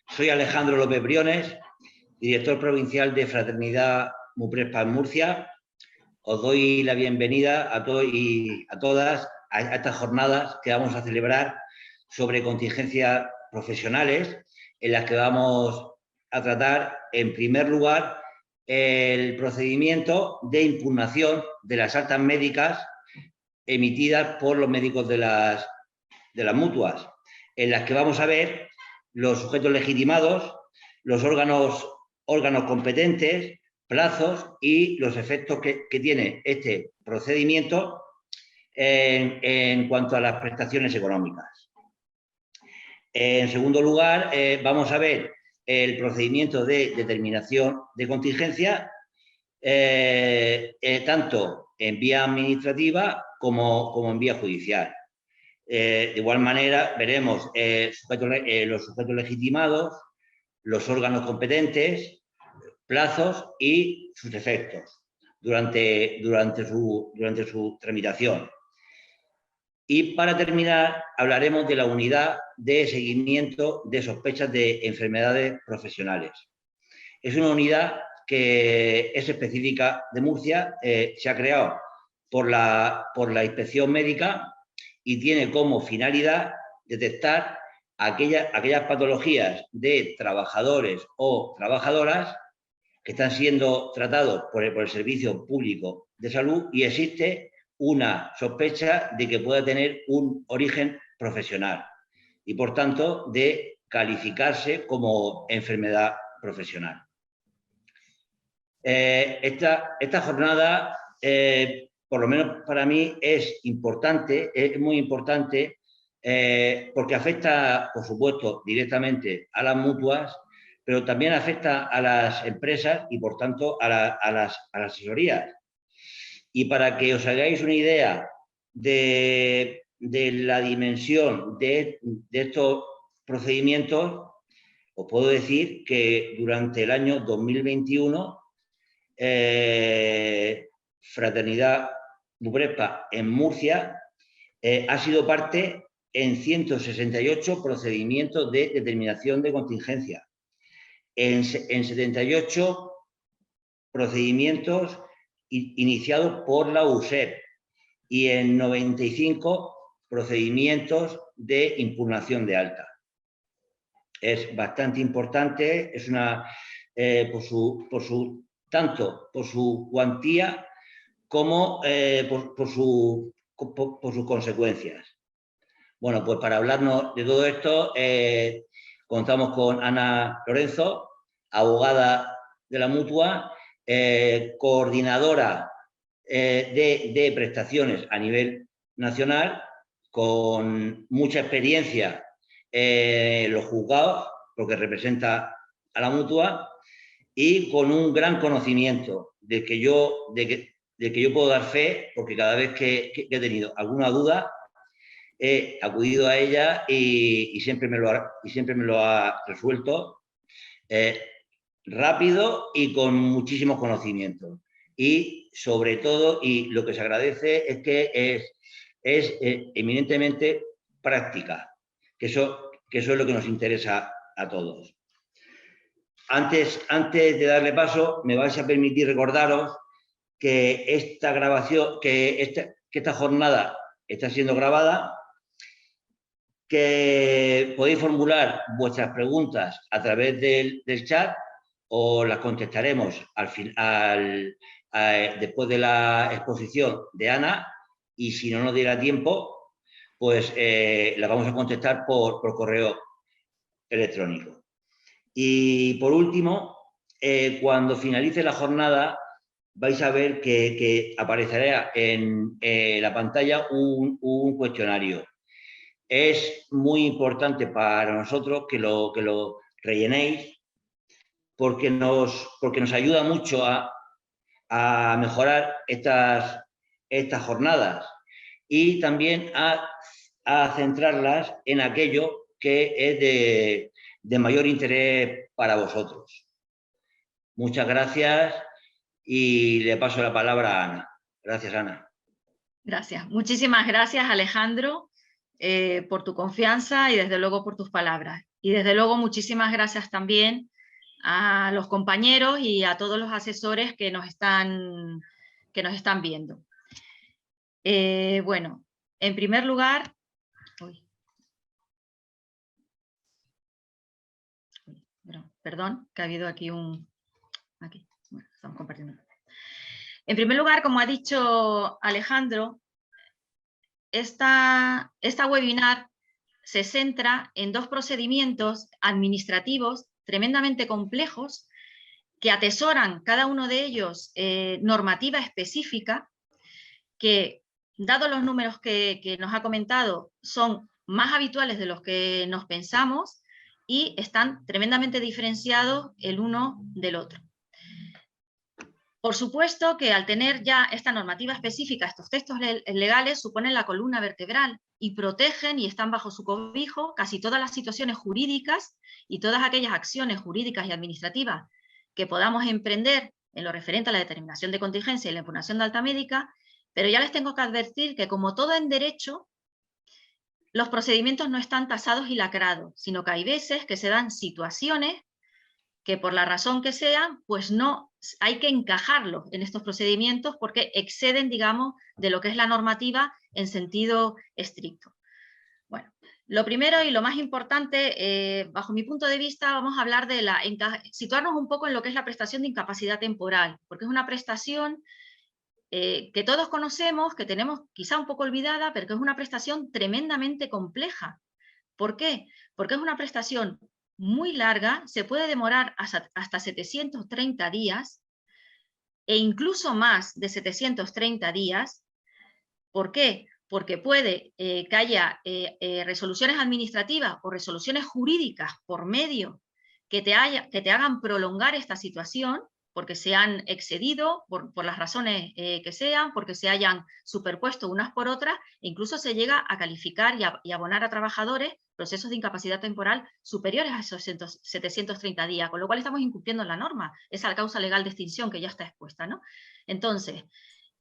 Soy Alejandro López Briones, director provincial de Fraternidad Muprespa en Murcia. Os doy la bienvenida a todos y a todas a estas jornadas que vamos a celebrar sobre contingencias profesionales, en las que vamos a tratar, en primer lugar, el procedimiento de impugnación de las actas médicas emitidas por los médicos de las mutuas, en las que vamos a ver los sujetos legitimados, los órganos competentes, plazos y los efectos que tiene este procedimiento en cuanto a las prestaciones económicas. En segundo lugar, vamos a ver el procedimiento de determinación de contingencia, tanto en vía administrativa como en vía judicial. De igual manera, veremos los sujetos legitimados, los órganos competentes, plazos y sus efectos durante su tramitación. Y para terminar, hablaremos de la unidad de seguimiento de sospechas de enfermedades profesionales. Es una unidad que es específica de Murcia, se ha creado por la inspección médica y tiene como finalidad detectar aquellas patologías de trabajadores o trabajadoras que están siendo tratados por el Servicio Público de Salud y existe una sospecha de que pueda tener un origen profesional y, por tanto, de calificarse como enfermedad profesional. Esta jornada, por lo menos para mí, es importante, es muy importante, porque afecta, por supuesto, directamente a las mutuas, pero también afecta a las empresas y, por tanto, a las asesorías. Y para que os hagáis una idea de la dimensión de estos procedimientos, os puedo decir que durante el año 2021, Fraternidad Muprespa en Murcia ha sido parte en 168 procedimientos de determinación de contingencia, en 78 procedimientos iniciados por la USEP y en 95 procedimientos de impugnación de alta. Es bastante importante, es una tanto por su cuantía como por sus consecuencias. Bueno, pues para hablarnos de todo esto, contamos con Ana Lorenzo, abogada de la Mutua, coordinadora de prestaciones a nivel nacional, con mucha experiencia en los juzgados, porque representa a la Mutua, y con un gran conocimiento del que yo puedo dar fe, porque cada vez que he tenido alguna duda he acudido a ella y siempre me lo ha resuelto rápido y con muchísimos conocimientos. Y sobre todo, y lo que se agradece es que es eminentemente práctica, que eso es lo que nos interesa a todos. Antes de darle paso, me vais a permitir recordaros que esta grabación, que esta jornada está siendo grabada, que podéis formular vuestras preguntas a través del chat o las contestaremos después de la exposición de Ana, y si no nos diera tiempo, pues las vamos a contestar por correo electrónico. Y por último, cuando finalice la jornada, vais a ver que aparecerá en la pantalla un cuestionario. Es muy importante para nosotros que lo rellenéis, porque nos ayuda mucho a mejorar estas jornadas y también a centrarlas en aquello que es de mayor interés para vosotros. Muchas gracias y le paso la palabra a Ana. Gracias, Ana. Gracias. Muchísimas gracias, Alejandro, por tu confianza y desde luego por tus palabras. Y desde luego muchísimas gracias también a los compañeros y a todos los asesores que nos están viendo. Bueno, en primer lugar, perdón, que ha habido aquí aquí, bueno, estamos compartiendo. En primer lugar, como ha dicho Alejandro, esta webinar se centra en dos procedimientos administrativos tremendamente complejos que atesoran cada uno de ellos normativa específica que, dado los números que nos ha comentado, son más habituales de los que nos pensamos y están tremendamente diferenciados el uno del otro. Por supuesto que al tener ya esta normativa específica, estos textos legales suponen la columna vertebral y protegen y están bajo su cobijo casi todas las situaciones jurídicas y todas aquellas acciones jurídicas y administrativas que podamos emprender en lo referente a la determinación de contingencia y la impugnación de alta médica, pero ya les tengo que advertir que, como todo en derecho, los procedimientos no están tasados y lacrados, sino que hay veces que se dan situaciones que, por la razón que sean, pues no hay que encajarlos en estos procedimientos porque exceden, digamos, de lo que es la normativa en sentido estricto. Bueno, lo primero y lo más importante, bajo mi punto de vista, vamos a hablar de situarnos un poco en lo que es la prestación de incapacidad temporal, porque es una prestación que todos conocemos, que tenemos quizá un poco olvidada, pero que es una prestación tremendamente compleja. ¿Por qué? Porque es una prestación muy larga, se puede demorar hasta 730 días e incluso más de 730 días. ¿Por qué? Porque puede que haya resoluciones administrativas o resoluciones jurídicas por medio que te hagan prolongar esta situación, porque se han excedido por las razones que sean, porque se hayan superpuesto unas por otras, e incluso se llega a calificar y abonar a trabajadores procesos de incapacidad temporal superiores a esos 730 días, con lo cual estamos incumpliendo la norma, esa causa legal de extinción que ya está expuesta, ¿no? Entonces,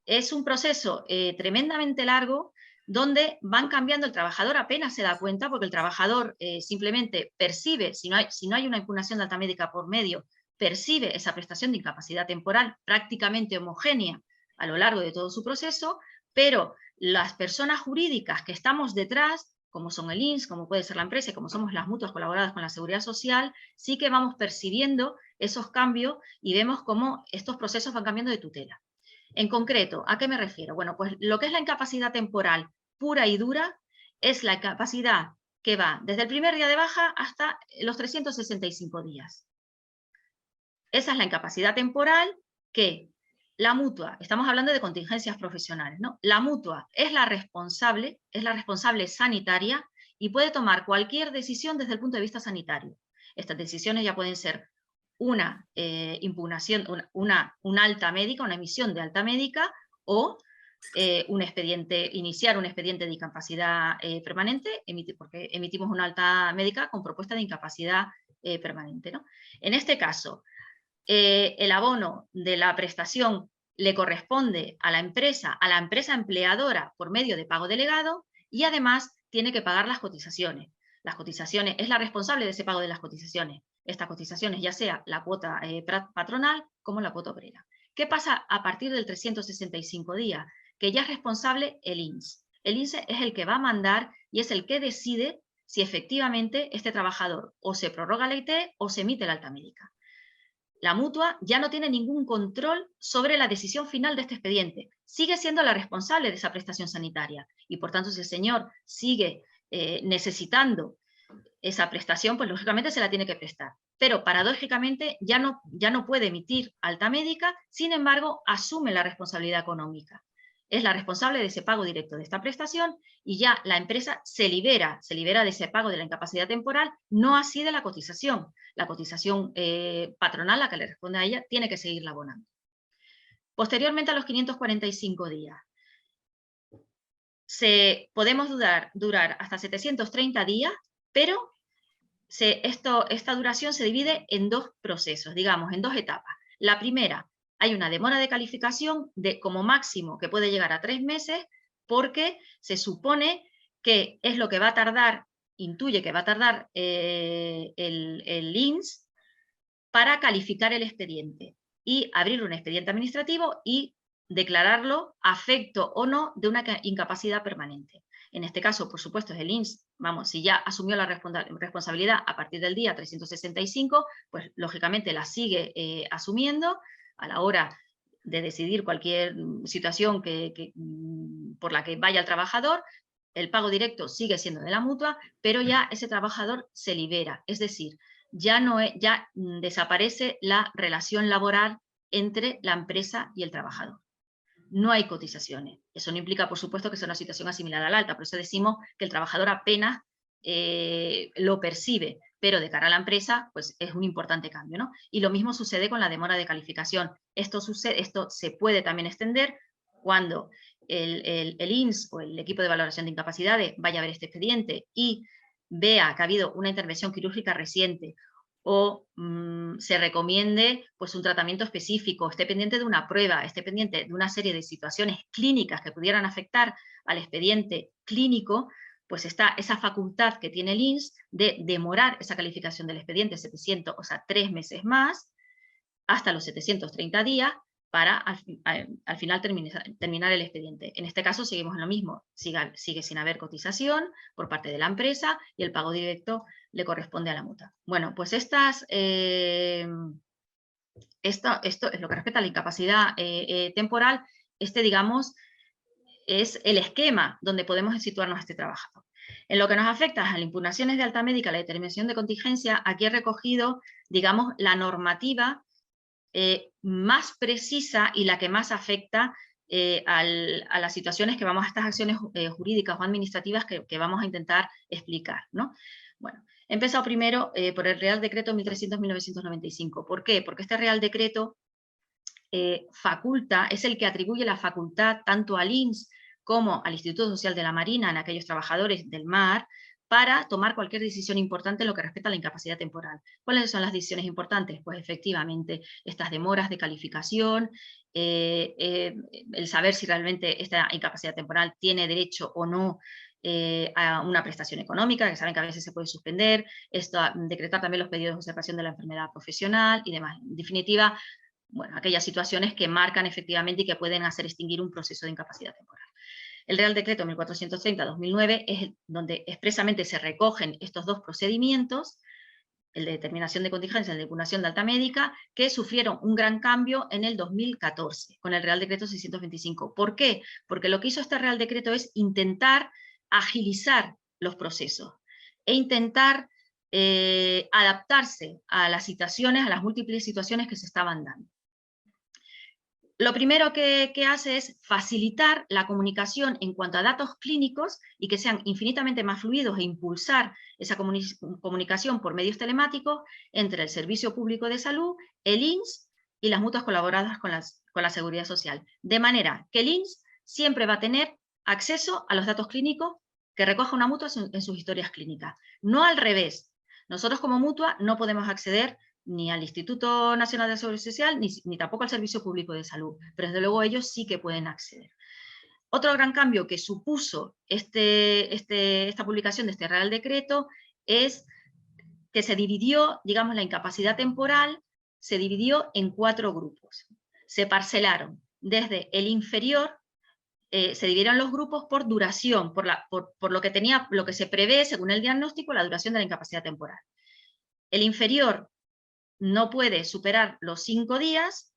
es un proceso tremendamente largo donde van cambiando, el trabajador apenas se da cuenta, porque el trabajador simplemente percibe, si no hay una impugnación de alta médica por medio, percibe esa prestación de incapacidad temporal prácticamente homogénea a lo largo de todo su proceso, pero las personas jurídicas que estamos detrás, como son el INS, como puede ser la empresa, y como somos las mutuas colaboradas con la Seguridad Social, sí que vamos percibiendo esos cambios y vemos cómo estos procesos van cambiando de tutela. En concreto, ¿a qué me refiero? Bueno, pues lo que es la incapacidad temporal pura y dura es la incapacidad que va desde el primer día de baja hasta los 365 días. Esa es la incapacidad temporal que la mutua, estamos hablando de contingencias profesionales, ¿no? La mutua es la responsable sanitaria y puede tomar cualquier decisión desde el punto de vista sanitario. Estas decisiones ya pueden ser una impugnación, una alta médica, una emisión de alta médica o iniciar un expediente de incapacidad permanente, porque emitimos una alta médica con propuesta de incapacidad permanente, ¿no? En este caso, el abono de la prestación le corresponde a la empresa empleadora por medio de pago delegado y además tiene que pagar las cotizaciones. Las cotizaciones, es la responsable de ese pago de las cotizaciones. Estas cotizaciones, ya sea la cuota patronal como la cuota obrera. ¿Qué pasa a partir del 365 días? Que ya es responsable el INS. El INS es el que va a mandar y es el que decide si efectivamente este trabajador o se prorroga la IT o se emite la alta médica. La mutua ya no tiene ningún control sobre la decisión final de este expediente. Sigue siendo la responsable de esa prestación sanitaria y, por tanto, si el señor sigue necesitando esa prestación, pues lógicamente se la tiene que prestar. Pero paradójicamente ya no puede emitir alta médica, sin embargo, asume la responsabilidad económica. Es la responsable de ese pago directo de esta prestación y ya la empresa se libera de ese pago de la incapacidad temporal, no así de la cotización. La cotización patronal, la que le responde a ella, tiene que seguirla abonando. Posteriormente a los 545 días, podemos durar hasta 730 días, pero esta duración se divide en dos procesos, digamos, en dos etapas. La primera, hay una demora de calificación como máximo que puede llegar a 3 meses, porque se supone que es lo que va a tardar intuye que va a tardar el INS para calificar el expediente y abrir un expediente administrativo y declararlo afecto o no de una incapacidad permanente. En este caso, por supuesto, es el INS, vamos, si ya asumió la responsabilidad a partir del día 365, pues lógicamente la sigue asumiendo a la hora de decidir cualquier situación por la que vaya el trabajador. El pago directo sigue siendo de la mutua, pero ya ese trabajador se libera, es decir, ya desaparece la relación laboral entre la empresa y el trabajador. No hay cotizaciones. Eso no implica, por supuesto, que sea una situación asimilada al alta, por eso decimos que el trabajador apenas lo percibe, pero de cara a la empresa, pues es un importante cambio, ¿no? Y lo mismo sucede con la demora de calificación. Esto se puede también extender cuando el INS o el equipo de valoración de incapacidades vaya a ver este expediente y vea que ha habido una intervención quirúrgica reciente o se recomiende pues, un tratamiento específico, esté pendiente de una prueba, esté pendiente de una serie de situaciones clínicas que pudieran afectar al expediente clínico, pues está esa facultad que tiene el INS de demorar esa calificación del expediente 700, o sea, 3 meses más, hasta los 730 días, para al final terminar el expediente. En este caso seguimos en lo mismo, sigue sin haber cotización por parte de la empresa y el pago directo le corresponde a la mutua. Bueno, pues esto es lo que respecta a la incapacidad temporal, digamos, es el esquema donde podemos situarnos a este trabajador. En lo que nos afecta a las impugnaciones de alta médica, la determinación de contingencia, aquí he recogido, digamos, la normativa más precisa y la que más afecta a las situaciones que vamos a estas acciones jurídicas o administrativas que vamos a intentar explicar, ¿no? Bueno, he empezado primero por el Real Decreto 1300-1995. ¿Por qué? Porque este Real Decreto es el que atribuye la facultad tanto al INS como al Instituto Social de la Marina, en aquellos trabajadores del mar, para tomar cualquier decisión importante en lo que respecta a la incapacidad temporal. ¿Cuáles son las decisiones importantes? Pues efectivamente, estas demoras de calificación, el saber si realmente esta incapacidad temporal tiene derecho o no a una prestación económica, que saben que a veces se puede suspender, decretar también los periodos de observación de la enfermedad profesional y demás. En definitiva, bueno, aquellas situaciones que marcan efectivamente y que pueden hacer extinguir un proceso de incapacidad temporal. El Real Decreto 1430-2009 es donde expresamente se recogen estos dos procedimientos, el de determinación de contingencia y el de impugnación de alta médica, que sufrieron un gran cambio en el 2014 con el Real Decreto 625. ¿Por qué? Porque lo que hizo este Real Decreto es intentar agilizar los procesos e intentar adaptarse a las situaciones, a las múltiples situaciones que se estaban dando. Lo primero que hace es facilitar la comunicación en cuanto a datos clínicos y que sean infinitamente más fluidos e impulsar esa comunicación por medios telemáticos entre el Servicio Público de Salud, el INS y las mutuas colaboradoras con la Seguridad Social. De manera que el INS siempre va a tener acceso a los datos clínicos que recoja una mutua en sus historias clínicas. No al revés. Nosotros como mutua no podemos acceder ni al Instituto Nacional de Seguridad Social, ni tampoco al Servicio Público de Salud, pero desde luego ellos sí que pueden acceder. Otro gran cambio que supuso esta publicación de este Real Decreto es que se dividió, digamos, la incapacidad temporal, se dividió en 4 grupos. Se parcelaron desde el inferior, se dividieron los grupos por duración, por lo que se prevé, según el diagnóstico, la duración de la incapacidad temporal. El inferior no puede superar los 5 días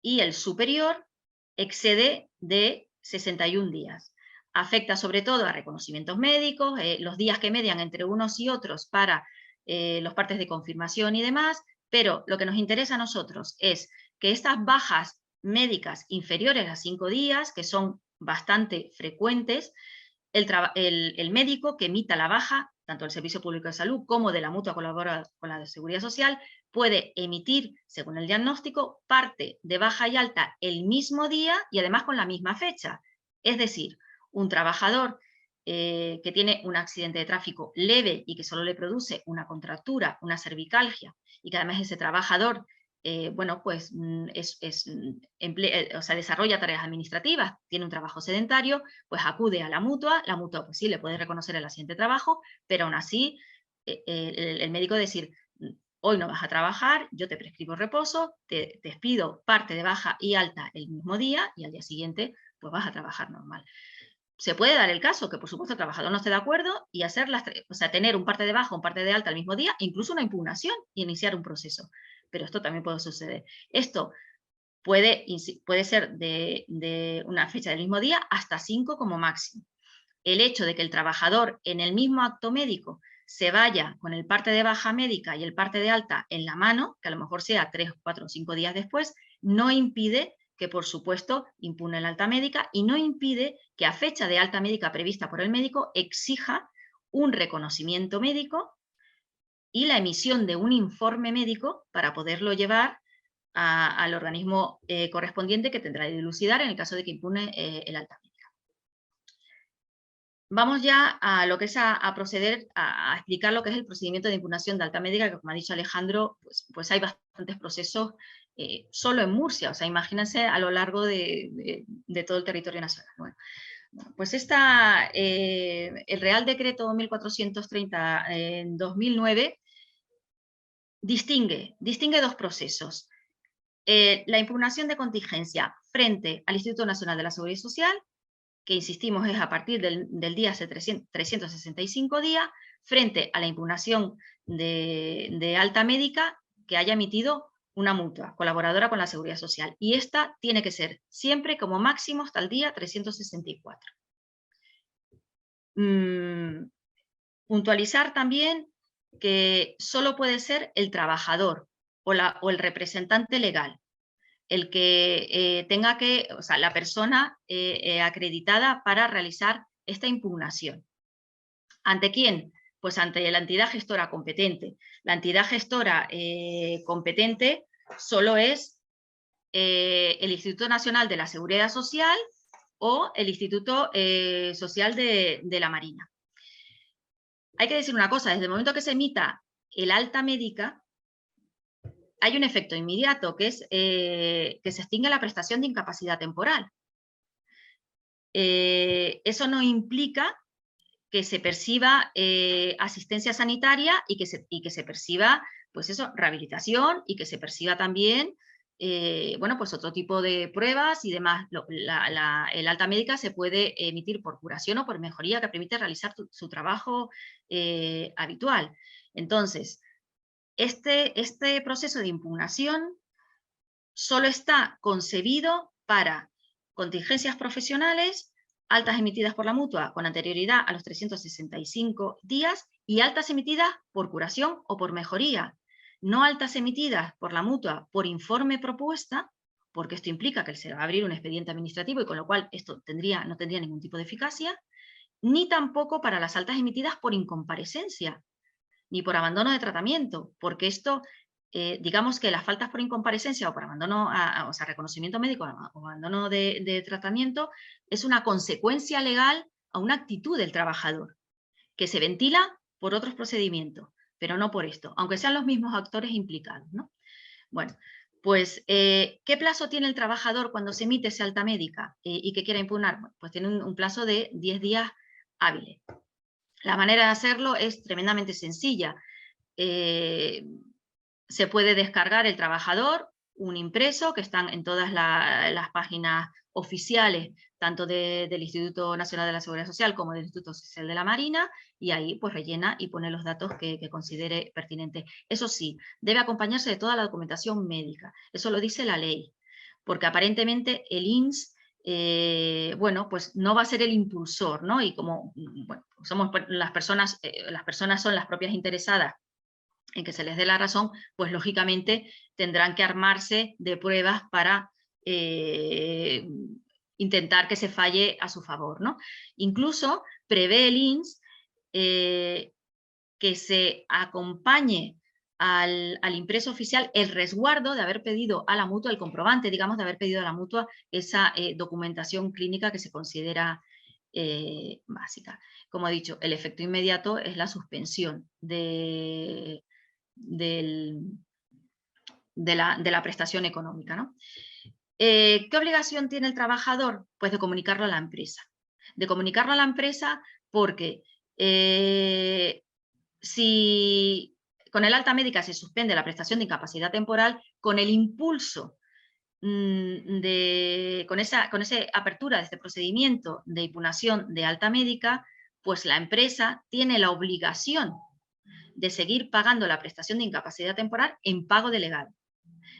y el superior excede de 61 días. Afecta sobre todo a reconocimientos médicos, los días que median entre unos y otros para los partes de confirmación y demás, pero lo que nos interesa a nosotros es que estas bajas médicas inferiores a 5 días, que son bastante frecuentes, el médico que emita la baja, tanto del Servicio Público de Salud como de la mutua colaboradora con la de Seguridad Social, puede emitir, según el diagnóstico, parte de baja y alta el mismo día y además con la misma fecha. Es decir, un trabajador que tiene un accidente de tráfico leve y que solo le produce una contractura, una cervicalgia, y que además ese trabajador bueno, pues o sea, desarrolla tareas administrativas, tiene un trabajo sedentario, pues acude a la mutua pues sí, le puede reconocer el accidente de trabajo, pero aún así el médico decir, hoy no vas a trabajar, yo te prescribo reposo, te despido parte de baja y alta el mismo día y al día siguiente pues vas a trabajar normal. Se puede dar el caso que, por supuesto, el trabajador no esté de acuerdo y hacer o sea, tener un parte de baja, un parte de alta al mismo día, incluso una impugnación y iniciar un proceso. Pero esto también puede suceder. Esto puede ser de una fecha del mismo día hasta 5 como máximo. El hecho de que el trabajador en el mismo acto médico se vaya con el parte de baja médica y el parte de alta en la mano, que a lo mejor sea 3, 4 o 5 días después, no impide que, por supuesto, impugne la alta médica y no impide que a fecha de alta médica prevista por el médico exija un reconocimiento médico y la emisión de un informe médico para poderlo llevar al organismo correspondiente que tendrá que dilucidar en el caso de que impugne el alta médica. Vamos ya a lo que es a proceder a explicar lo que es el procedimiento de impugnación de alta médica, que como ha dicho Alejandro, pues hay bastantes procesos solo en Murcia, o sea, imagínense a lo largo de todo el territorio nacional. Bueno, pues el Real Decreto 1430 en 2009 distingue dos procesos. La impugnación de contingencia frente al Instituto Nacional de la Seguridad Social, que insistimos es a partir del día hace 365 días, frente a la impugnación de alta médica que haya emitido una mutua colaboradora con la Seguridad Social. Y esta tiene que ser siempre como máximo hasta el día 364. Puntualizar también que solo puede ser el trabajador o el representante legal el que tenga que, o sea, la persona acreditada para realizar esta impugnación. ¿Ante quién? Pues ante la entidad gestora competente. La entidad gestora competente solo es el Instituto Nacional de la Seguridad Social o el Instituto Social de la Marina. Hay que decir una cosa, desde el momento que se emita el alta médica, hay un efecto inmediato, que es que se extingue la prestación de incapacidad temporal. Eso no implica que se perciba asistencia sanitaria y que se perciba, pues eso, rehabilitación y que se perciba también, bueno, pues otro tipo de pruebas y demás. El alta médica se puede emitir por curación o por mejoría que permite realizar su trabajo habitual. Entonces, este proceso de impugnación solo está concebido para contingencias profesionales, altas emitidas por la mutua con anterioridad a los 365 días y altas emitidas por curación o por mejoría, no altas emitidas por la mutua por informe propuesta, porque esto implica que se va a abrir un expediente administrativo y con lo cual esto no tendría ningún tipo de eficacia, ni tampoco para las altas emitidas por incomparecencia, ni por abandono de tratamiento, porque esto, digamos que las faltas por incomparecencia o por abandono, o sea, reconocimiento médico o abandono de tratamiento, es una consecuencia legal a una actitud del trabajador, que se ventila por otros procedimientos, pero no por esto, aunque sean los mismos actores implicados, ¿no? Bueno, pues, ¿qué plazo tiene el trabajador cuando se emite esa alta médica y que quiera impugnar? Bueno, pues tiene un plazo de 10 días hábiles. La manera de hacerlo es tremendamente sencilla. Se puede descargar el trabajador un impreso que están en todas las páginas oficiales, tanto del Instituto Nacional de la Seguridad Social como del Instituto Social de la Marina, y ahí pues rellena y pone los datos que considere pertinentes. Eso sí, debe acompañarse de toda la documentación médica, eso lo dice la ley, porque aparentemente el INS bueno, pues no va a ser el impulsor, ¿no? Y como bueno, somos las personas son las propias interesadas en que se les dé la razón, pues lógicamente tendrán que armarse de pruebas para intentar que se falle a su favor, ¿no? Incluso prevé el INS que se acompañe al impreso oficial el resguardo de haber pedido a la mutua, el comprobante, digamos, de haber pedido a la mutua esa documentación clínica que se considera básica. Como he dicho, el efecto inmediato es la suspensión del de la prestación económica, ¿no? ¿Qué obligación tiene el trabajador? Pues de comunicarlo a la empresa. De comunicarlo a la empresa porque si con el alta médica se suspende la prestación de incapacidad temporal, con el impulso con esa apertura de este procedimiento de impugnación de alta médica, pues la empresa tiene la obligación de seguir pagando la prestación de incapacidad temporal en pago delegado,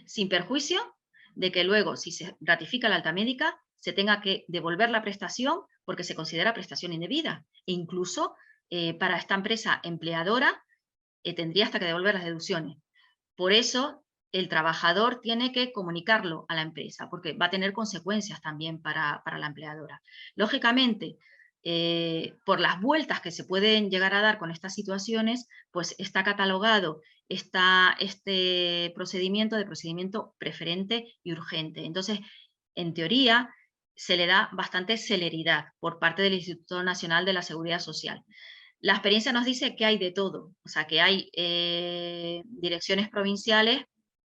sin perjuicio de que luego, si se ratifica la alta médica, se tenga que devolver la prestación porque se considera prestación indebida. E incluso para esta empresa empleadora tendría hasta que devolver las deducciones. Por eso, el trabajador tiene que comunicarlo a la empresa, porque va a tener consecuencias también para la empleadora. Lógicamente, por las vueltas que se pueden llegar a dar con estas situaciones, pues está catalogado este procedimiento de procedimiento preferente y urgente. Entonces, en teoría, se le da bastante celeridad por parte del Instituto Nacional de la Seguridad Social. La experiencia nos dice que hay de todo, o sea, que hay direcciones provinciales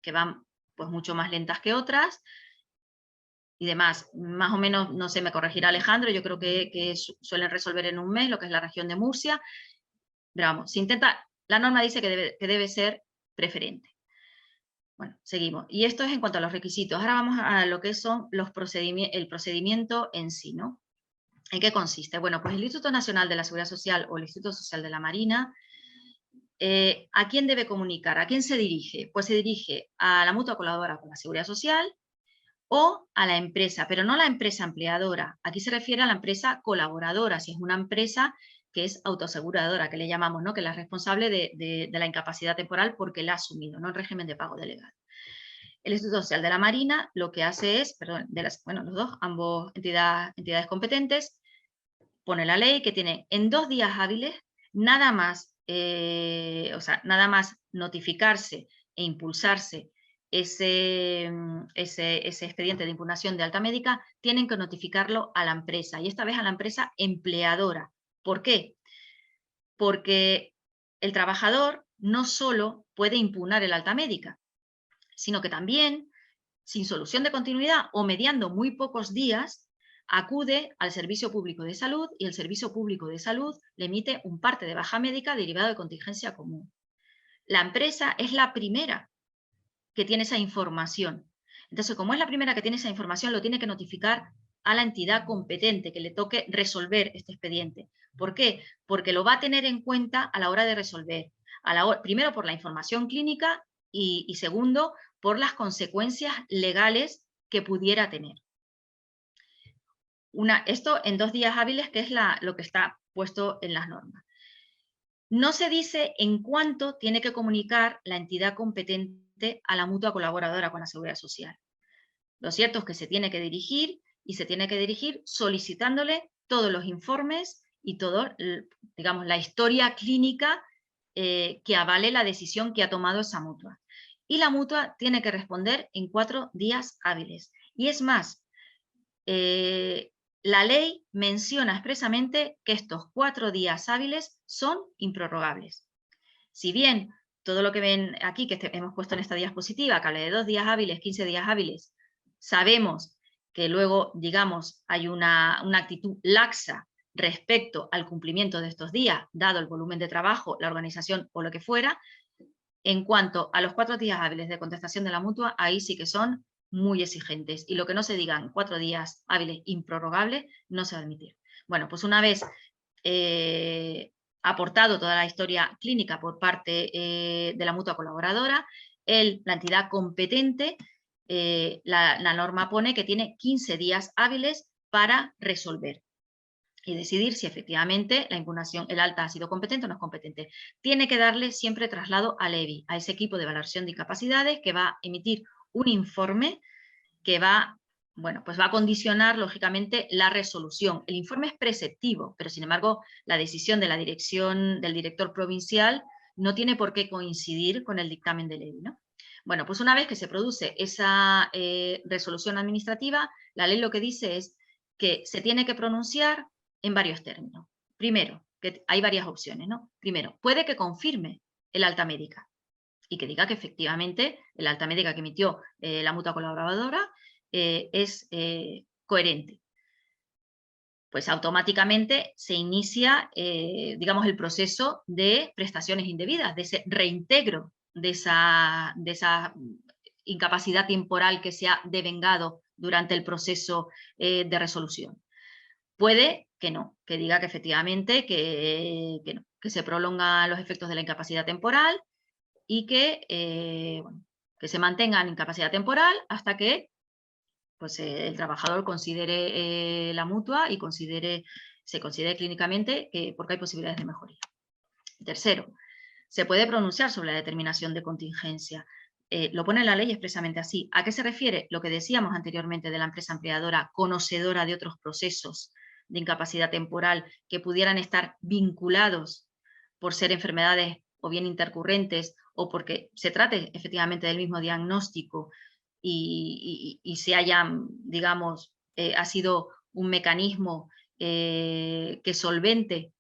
que van pues mucho más lentas que otras y demás. Más o menos, no sé, me corregirá Alejandro, yo creo que suelen resolver en un mes lo que es la región de Murcia, pero vamos, se intenta, la norma dice que debe ser preferente. Bueno, seguimos. Y esto es en cuanto a los requisitos. Ahora vamos a lo que son el procedimiento en sí, ¿no? ¿En qué consiste? Bueno, pues el Instituto Nacional de la Seguridad Social o el Instituto Social de la Marina, ¿a quién debe comunicar? ¿A quién se dirige? Pues se dirige a la mutua colaboradora con la Seguridad Social o a la empresa, pero no a la empresa empleadora. Aquí se refiere a la empresa colaboradora, si es una empresa que es autoaseguradora, que le llamamos, ¿no? Que es la responsable de la incapacidad temporal porque la ha asumido, no en régimen de pago delegado. El Instituto Social de la Marina lo que hace es, perdón, los dos, ambos entidades competentes, pone la ley que tiene en 2 días hábiles nada más, nada más notificarse e impulsarse ese expediente de impugnación de alta médica, tienen que notificarlo a la empresa, y esta vez a la empresa empleadora. ¿Por qué? Porque el trabajador no solo puede impugnar el alta médica, sino que también, sin solución de continuidad o mediando muy pocos días, acude al Servicio Público de Salud y el Servicio Público de Salud le emite un parte de baja médica derivado de contingencia común. La empresa es la primera que tiene esa información. Entonces, como es la primera que tiene esa información, lo tiene que notificar a la entidad competente que le toque resolver este expediente. ¿Por qué? Porque lo va a tener en cuenta a la hora de resolver. Primero, por la información clínica y segundo, por las consecuencias legales que pudiera tener. Esto en 2 días hábiles, que es lo que está puesto en las normas. No se dice en cuánto tiene que comunicar la entidad competente a la mutua colaboradora con la Seguridad Social. Lo cierto es que se tiene que dirigir y se tiene que dirigir solicitándole todos los informes y todo, digamos, la historia clínica que avale la decisión que ha tomado esa mutua. Y la mutua tiene que responder en 4 días hábiles. Y es más, la ley menciona expresamente que estos 4 días hábiles son improrrogables. Si bien todo lo que ven aquí, que hemos puesto en esta diapositiva, que habla de 2 días hábiles, 15 días hábiles, sabemos que luego, digamos, hay una actitud laxa respecto al cumplimiento de estos días, dado el volumen de trabajo, la organización o lo que fuera. En cuanto a los 4 días hábiles de contestación de la mutua, ahí sí que son muy exigentes. Y lo que no se digan 4 días hábiles improrrogables no se va a admitir. Bueno, pues una vez aportado toda la historia clínica por parte de la mutua colaboradora, la entidad competente, la norma pone que tiene 15 días hábiles para resolver y decidir si efectivamente la impugnación, el alta ha sido competente o no es competente. Tiene que darle siempre traslado al EBI, a ese equipo de valoración de incapacidades, que va a emitir un informe que va, bueno, pues va a condicionar lógicamente la resolución. El informe es preceptivo, pero sin embargo la decisión de la dirección del director provincial no tiene por qué coincidir con el dictamen del EBI, ¿no? Bueno, pues una vez que se produce esa resolución administrativa, la ley lo que dice es que se tiene que pronunciar en varios términos. Primero, que hay varias opciones, ¿no? Primero, puede que confirme el alta médica. y que diga que efectivamente el alta médica que emitió la mutua colaboradora es coherente. Pues automáticamente se inicia, digamos, el proceso de prestaciones indebidas, de ese reintegro de esa incapacidad temporal que se ha devengado durante el proceso de resolución. Puede que no, que diga que efectivamente no, que se prolongan los efectos de la incapacidad temporal y que, bueno, que se mantenga en incapacidad temporal hasta que pues, el trabajador considere la mutua y se considere clínicamente porque hay posibilidades de mejoría. Tercero, se puede pronunciar sobre la determinación de contingencia. Lo pone la ley expresamente así. ¿A qué se refiere? Lo que decíamos anteriormente de la empresa empleadora, conocedora de otros procesos de incapacidad temporal que pudieran estar vinculados por ser enfermedades o bien intercurrentes o porque se trate efectivamente del mismo diagnóstico y se hayan, digamos, ha sido un mecanismo que solvente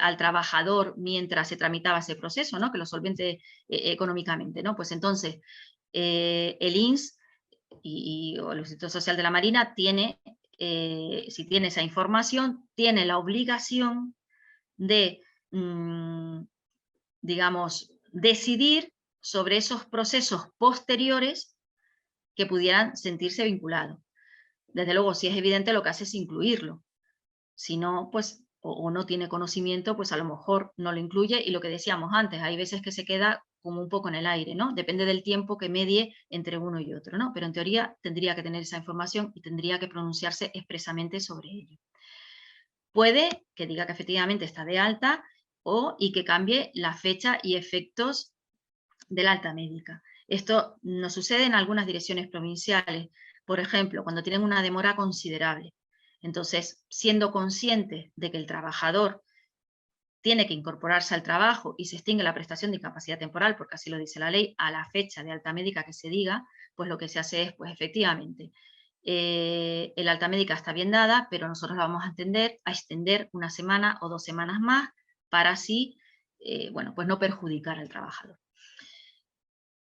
al trabajador mientras se tramitaba ese proceso, ¿no? Que lo solvente económicamente, ¿no? Pues entonces, el INS o el Instituto Social de la Marina tiene, si tiene esa información, tiene la obligación de, digamos, decidir sobre esos procesos posteriores que pudieran sentirse vinculados. Desde luego, si es evidente, lo que hace es incluirlo. Si no, pues, o no tiene conocimiento, pues a lo mejor no lo incluye. Y lo que decíamos antes, hay veces que se queda como un poco en el aire, ¿no? Depende del tiempo que medie entre uno y otro, ¿no? Pero en teoría tendría que tener esa información y tendría que pronunciarse expresamente sobre ello. Puede que diga que efectivamente está de alta y que cambie la fecha y efectos del alta médica. Esto nos sucede en algunas direcciones provinciales, por ejemplo, cuando tienen una demora considerable. Entonces, siendo conscientes de que el trabajador tiene que incorporarse al trabajo y se extingue la prestación de incapacidad temporal, porque así lo dice la ley, a la fecha de alta médica que se diga, pues lo que se hace es, pues efectivamente, el alta médica está bien dada, pero nosotros la vamos a extender una semana o 2 semanas más para así, bueno, pues no perjudicar al trabajador.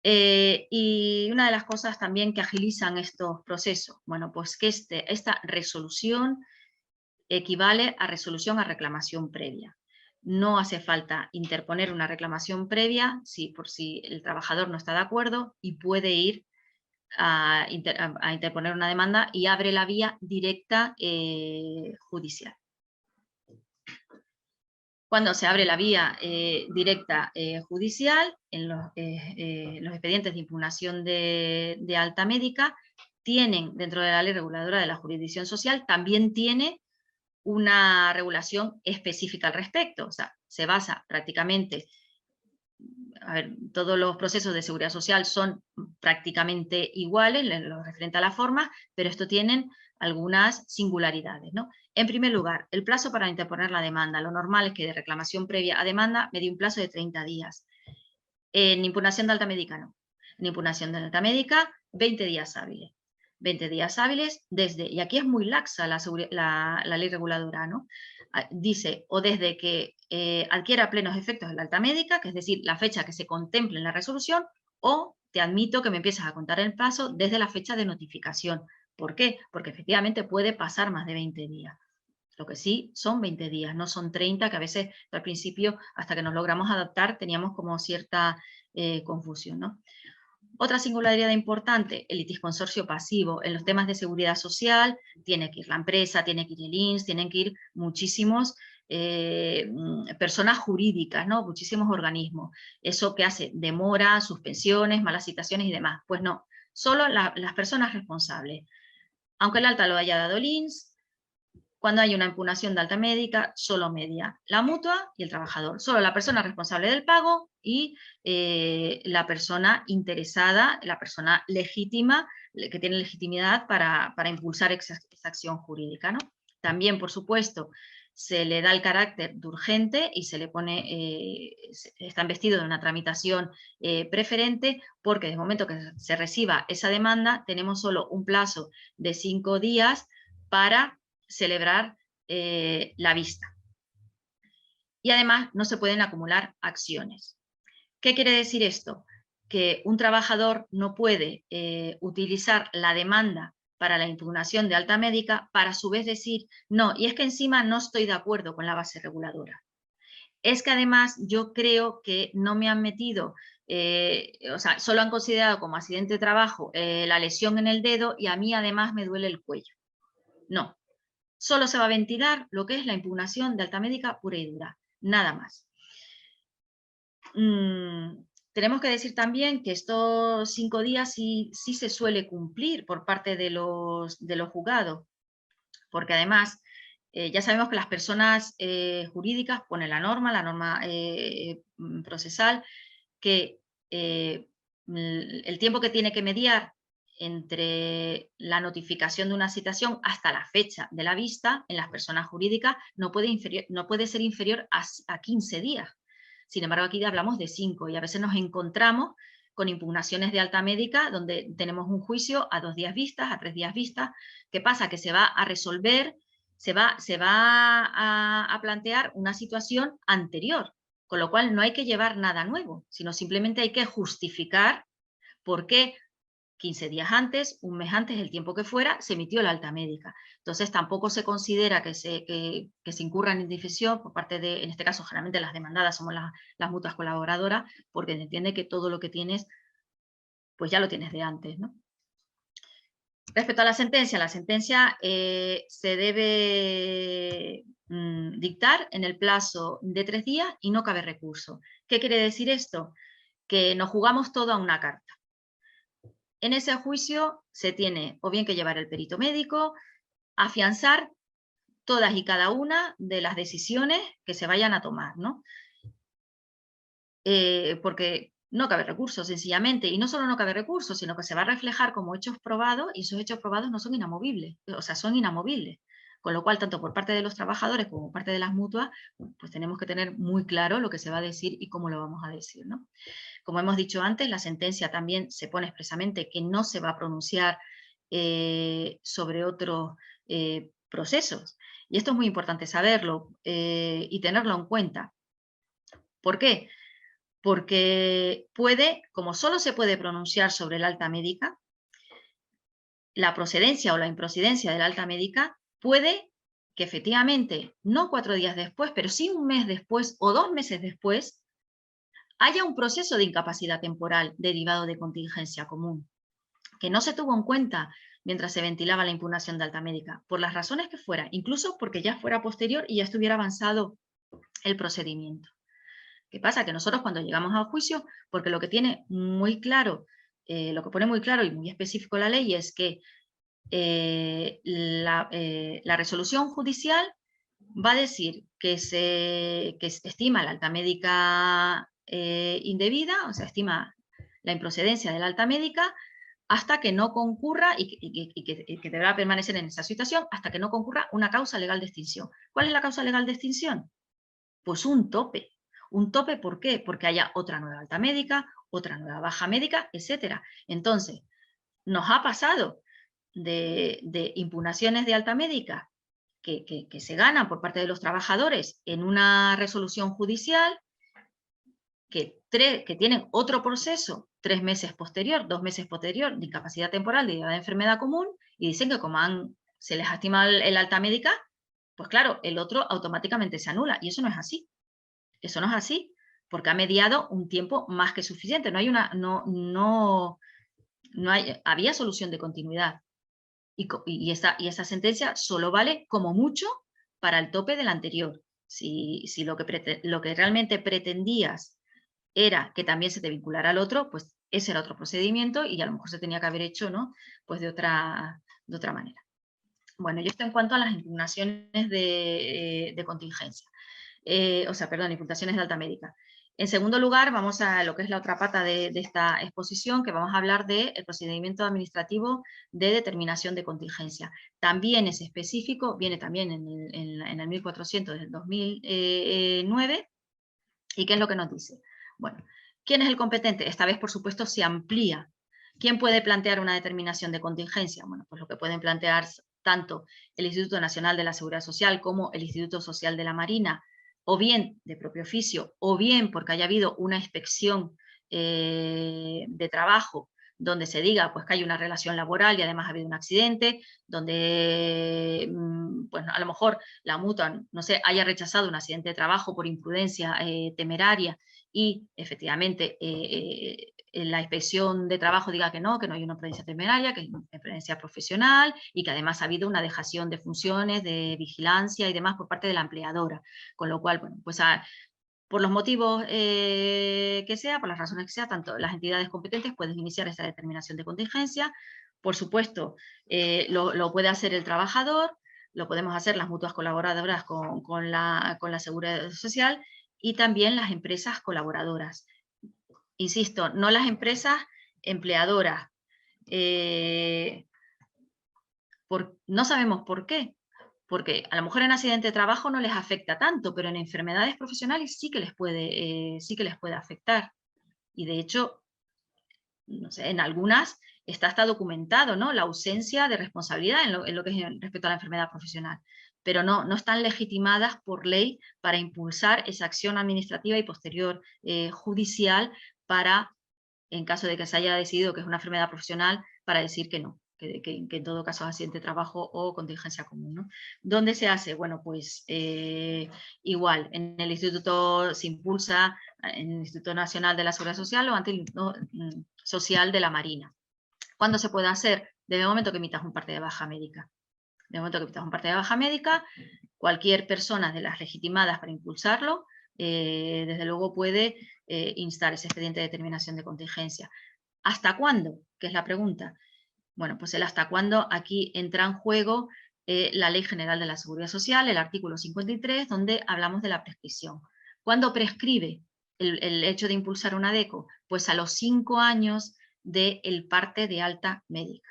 Y una de las cosas también que agilizan estos procesos, bueno, pues que esta resolución equivale a resolución a reclamación previa. No hace falta interponer una reclamación previa por si el trabajador no está de acuerdo y puede ir a interponer una demanda y abre la vía directa judicial. Cuando se abre la vía directa judicial, en los expedientes de impugnación de alta médica, tienen, dentro de la ley reguladora de la jurisdicción social, también tiene una regulación específica al respecto. O sea, se basa prácticamente, a ver, todos los procesos de seguridad social son prácticamente iguales en lo referente a la forma, pero esto tienen algunas singularidades, ¿no? En primer lugar, el plazo para interponer la demanda. Lo normal es que de reclamación previa a demanda me dé un plazo de 30 días. En impugnación de alta médica no. En impugnación de alta médica, 20 días hábiles. 20 días hábiles desde, y aquí es muy laxa la ley reguladora, ¿no? Dice, o desde que adquiera plenos efectos de la alta médica, que es decir, la fecha que se contemple en la resolución, o te admito que me empiezas a contar el plazo desde la fecha de notificación. ¿Por qué? Porque efectivamente puede pasar más de 20 días. Lo que sí son 20 días, no son 30, que a veces al principio, hasta que nos logramos adaptar, teníamos como cierta confusión, ¿no? Otra singularidad importante, el litisconsorcio pasivo. En los temas de seguridad social tiene que ir la empresa, tiene que ir el INS, tienen que ir muchísimos personas jurídicas, ¿no? Muchísimos organismos. ¿Eso qué hace? Demora, suspensiones, malas citaciones y demás. Pues no, solo las personas responsables. Aunque el alta lo haya dado el INS, cuando hay una impugnación de alta médica, solo media la mutua y el trabajador. Solo la persona responsable del pago y la persona interesada, la persona legítima, que tiene legitimidad para impulsar esa acción jurídica, ¿no? También, por supuesto, se le da el carácter de urgente y se le pone, está investido de una tramitación preferente, porque desde el momento que se reciba esa demanda, tenemos solo un plazo de 5 días para celebrar la vista. Y además no se pueden acumular acciones. ¿Qué quiere decir esto? que un trabajador no puede utilizar la demanda para la impugnación de alta médica para a su vez decir, no, y es que encima no estoy de acuerdo con la base reguladora. Es que además yo creo que no me han metido, o sea, solo han considerado como accidente de trabajo la lesión en el dedo y a mí además me duele el cuello. No, solo se va a ventilar lo que es la impugnación de alta médica pura y dura, nada más. Tenemos que decir también que estos 5 días sí se suele cumplir por parte de los juzgados, porque además ya sabemos que las personas jurídicas ponen la norma procesal, que el tiempo que tiene que mediar entre la notificación de una citación hasta la fecha de la vista en las personas jurídicas no puede ser inferior a 15 días. Sin embargo, aquí hablamos de 5 y a veces nos encontramos con impugnaciones de alta médica donde tenemos un juicio a 2 días vistas, a 3 días vistas. ¿Qué pasa? Que se va a resolver, se va a plantear una situación anterior, con lo cual no hay que llevar nada nuevo, sino simplemente hay que justificar por qué 15 días antes, un mes antes, el tiempo que fuera, se emitió la alta médica. Entonces tampoco se considera que se incurra en indefensión por parte de, en este caso generalmente las demandadas somos las mutuas colaboradoras, porque se entiende que todo lo que tienes, pues ya lo tienes de antes, ¿no? Respecto a la sentencia se debe dictar en el plazo de 3 días y no cabe recurso. ¿Qué quiere decir esto? Que nos jugamos todo a una carta. En ese juicio se tiene o bien que llevar el perito médico, afianzar todas y cada una de las decisiones que se vayan a tomar, ¿no? Porque no cabe recurso, sencillamente, y no solo no cabe recurso, sino que se va a reflejar como hechos probados y esos hechos probados no son inamovibles, o sea, son inamovibles. Con lo cual, tanto por parte de los trabajadores como por parte de las mutuas, pues tenemos que tener muy claro lo que se va a decir y cómo lo vamos a decir, ¿no? Como hemos dicho antes, la sentencia también se pone expresamente que no se va a pronunciar sobre otros procesos. Y esto es muy importante saberlo y tenerlo en cuenta. ¿Por qué? Porque como solo se puede pronunciar sobre el alta médica, la procedencia o la improcedencia del alta médica puede que efectivamente, no 4 días después, pero sí un mes después o 2 meses después, haya un proceso de incapacidad temporal derivado de contingencia común, que no se tuvo en cuenta mientras se ventilaba la impugnación de alta médica, por las razones que fuera, incluso porque ya fuera posterior y ya estuviera avanzado el procedimiento. ¿Qué pasa? Que nosotros cuando llegamos al juicio, porque lo que tiene muy claro, lo que pone muy claro y muy específico la ley es que la resolución judicial va a decir que se estima la alta médica indebida, o sea, estima la improcedencia de la alta médica hasta que no concurra y que deberá permanecer en esa situación hasta que no concurra una causa legal de extinción. ¿Cuál es la causa legal de extinción? Pues un tope. ¿Un tope por qué? Porque haya otra nueva alta médica, otra nueva baja médica, etc. Entonces, nos ha pasado de impugnaciones de alta médica que se ganan por parte de los trabajadores en una resolución judicial que tienen otro proceso 3 meses posterior, 2 meses posterior de incapacidad temporal derivada de enfermedad común y dicen que como se les estima el alta médica, pues claro, el otro automáticamente se anula y eso no es así. Eso no es así, porque ha mediado un tiempo más que suficiente. Había solución de continuidad. Y esa sentencia solo vale como mucho para el tope del anterior. Si lo que realmente pretendías era que también se te vinculara al otro, pues ese era otro procedimiento y a lo mejor se tenía que haber hecho, ¿no? Pues de otra manera. Bueno, y esto en cuanto a las impugnaciones de contingencia. Imputaciones de alta médica. En segundo lugar, vamos a lo que es la otra pata de esta exposición, que vamos a hablar del procedimiento administrativo de determinación de contingencia. También es específico, viene también en el 1400 del 2009. ¿Y qué es lo que nos dice? Bueno, ¿quién es el competente? Esta vez, por supuesto, se amplía. ¿Quién puede plantear una determinación de contingencia? Bueno, pues lo que pueden plantear tanto el Instituto Nacional de la Seguridad Social como el Instituto Social de la Marina, o bien de propio oficio, o bien porque haya habido una inspección de trabajo donde se diga pues, que hay una relación laboral y además ha habido un accidente, donde pues, a lo mejor la mutua, no sé, haya rechazado un accidente de trabajo por imprudencia temeraria y efectivamente la inspección de trabajo diga que no hay una imprudencia temeraria, que es una imprudencia profesional y que además ha habido una dejación de funciones, de vigilancia y demás por parte de la empleadora. Con lo cual, bueno, pues por los motivos que sea, por las razones que sea, tanto las entidades competentes pueden iniciar esa determinación de contingencia. Por supuesto, lo puede hacer el trabajador, lo podemos hacer las mutuas colaboradoras con la Seguridad Social y también las empresas colaboradoras. Insisto, no las empresas empleadoras. No sabemos por qué. Porque a lo mejor en accidente de trabajo no les afecta tanto, pero en enfermedades profesionales sí que les puede afectar. Y de hecho, no sé, en algunas está documentado, ¿no?, la ausencia de responsabilidad en lo que es respecto a la enfermedad profesional, pero no están legitimadas por ley para impulsar esa acción administrativa y posterior judicial para, en caso de que se haya decidido que es una enfermedad profesional, para decir que no. Que en todo caso es accidente de trabajo o contingencia común, ¿no? ¿Dónde se hace? Bueno, pues igual, en el Instituto se impulsa, en el Instituto Nacional de la Seguridad Social o ante el Instituto Social de la Marina. ¿Cuándo se puede hacer? Desde el momento que emitas un parte de baja médica. Desde el momento que emitas un parte de baja médica, cualquier persona de las legitimadas para impulsarlo, desde luego puede instar ese expediente de determinación de contingencia. ¿Hasta cuándo? Que es la pregunta. Bueno, pues el hasta cuándo aquí entra en juego la Ley General de la Seguridad Social, el artículo 53, donde hablamos de la prescripción. ¿Cuándo prescribe el hecho de impulsar una ADECO? Pues a los 5 años del parte de alta médica.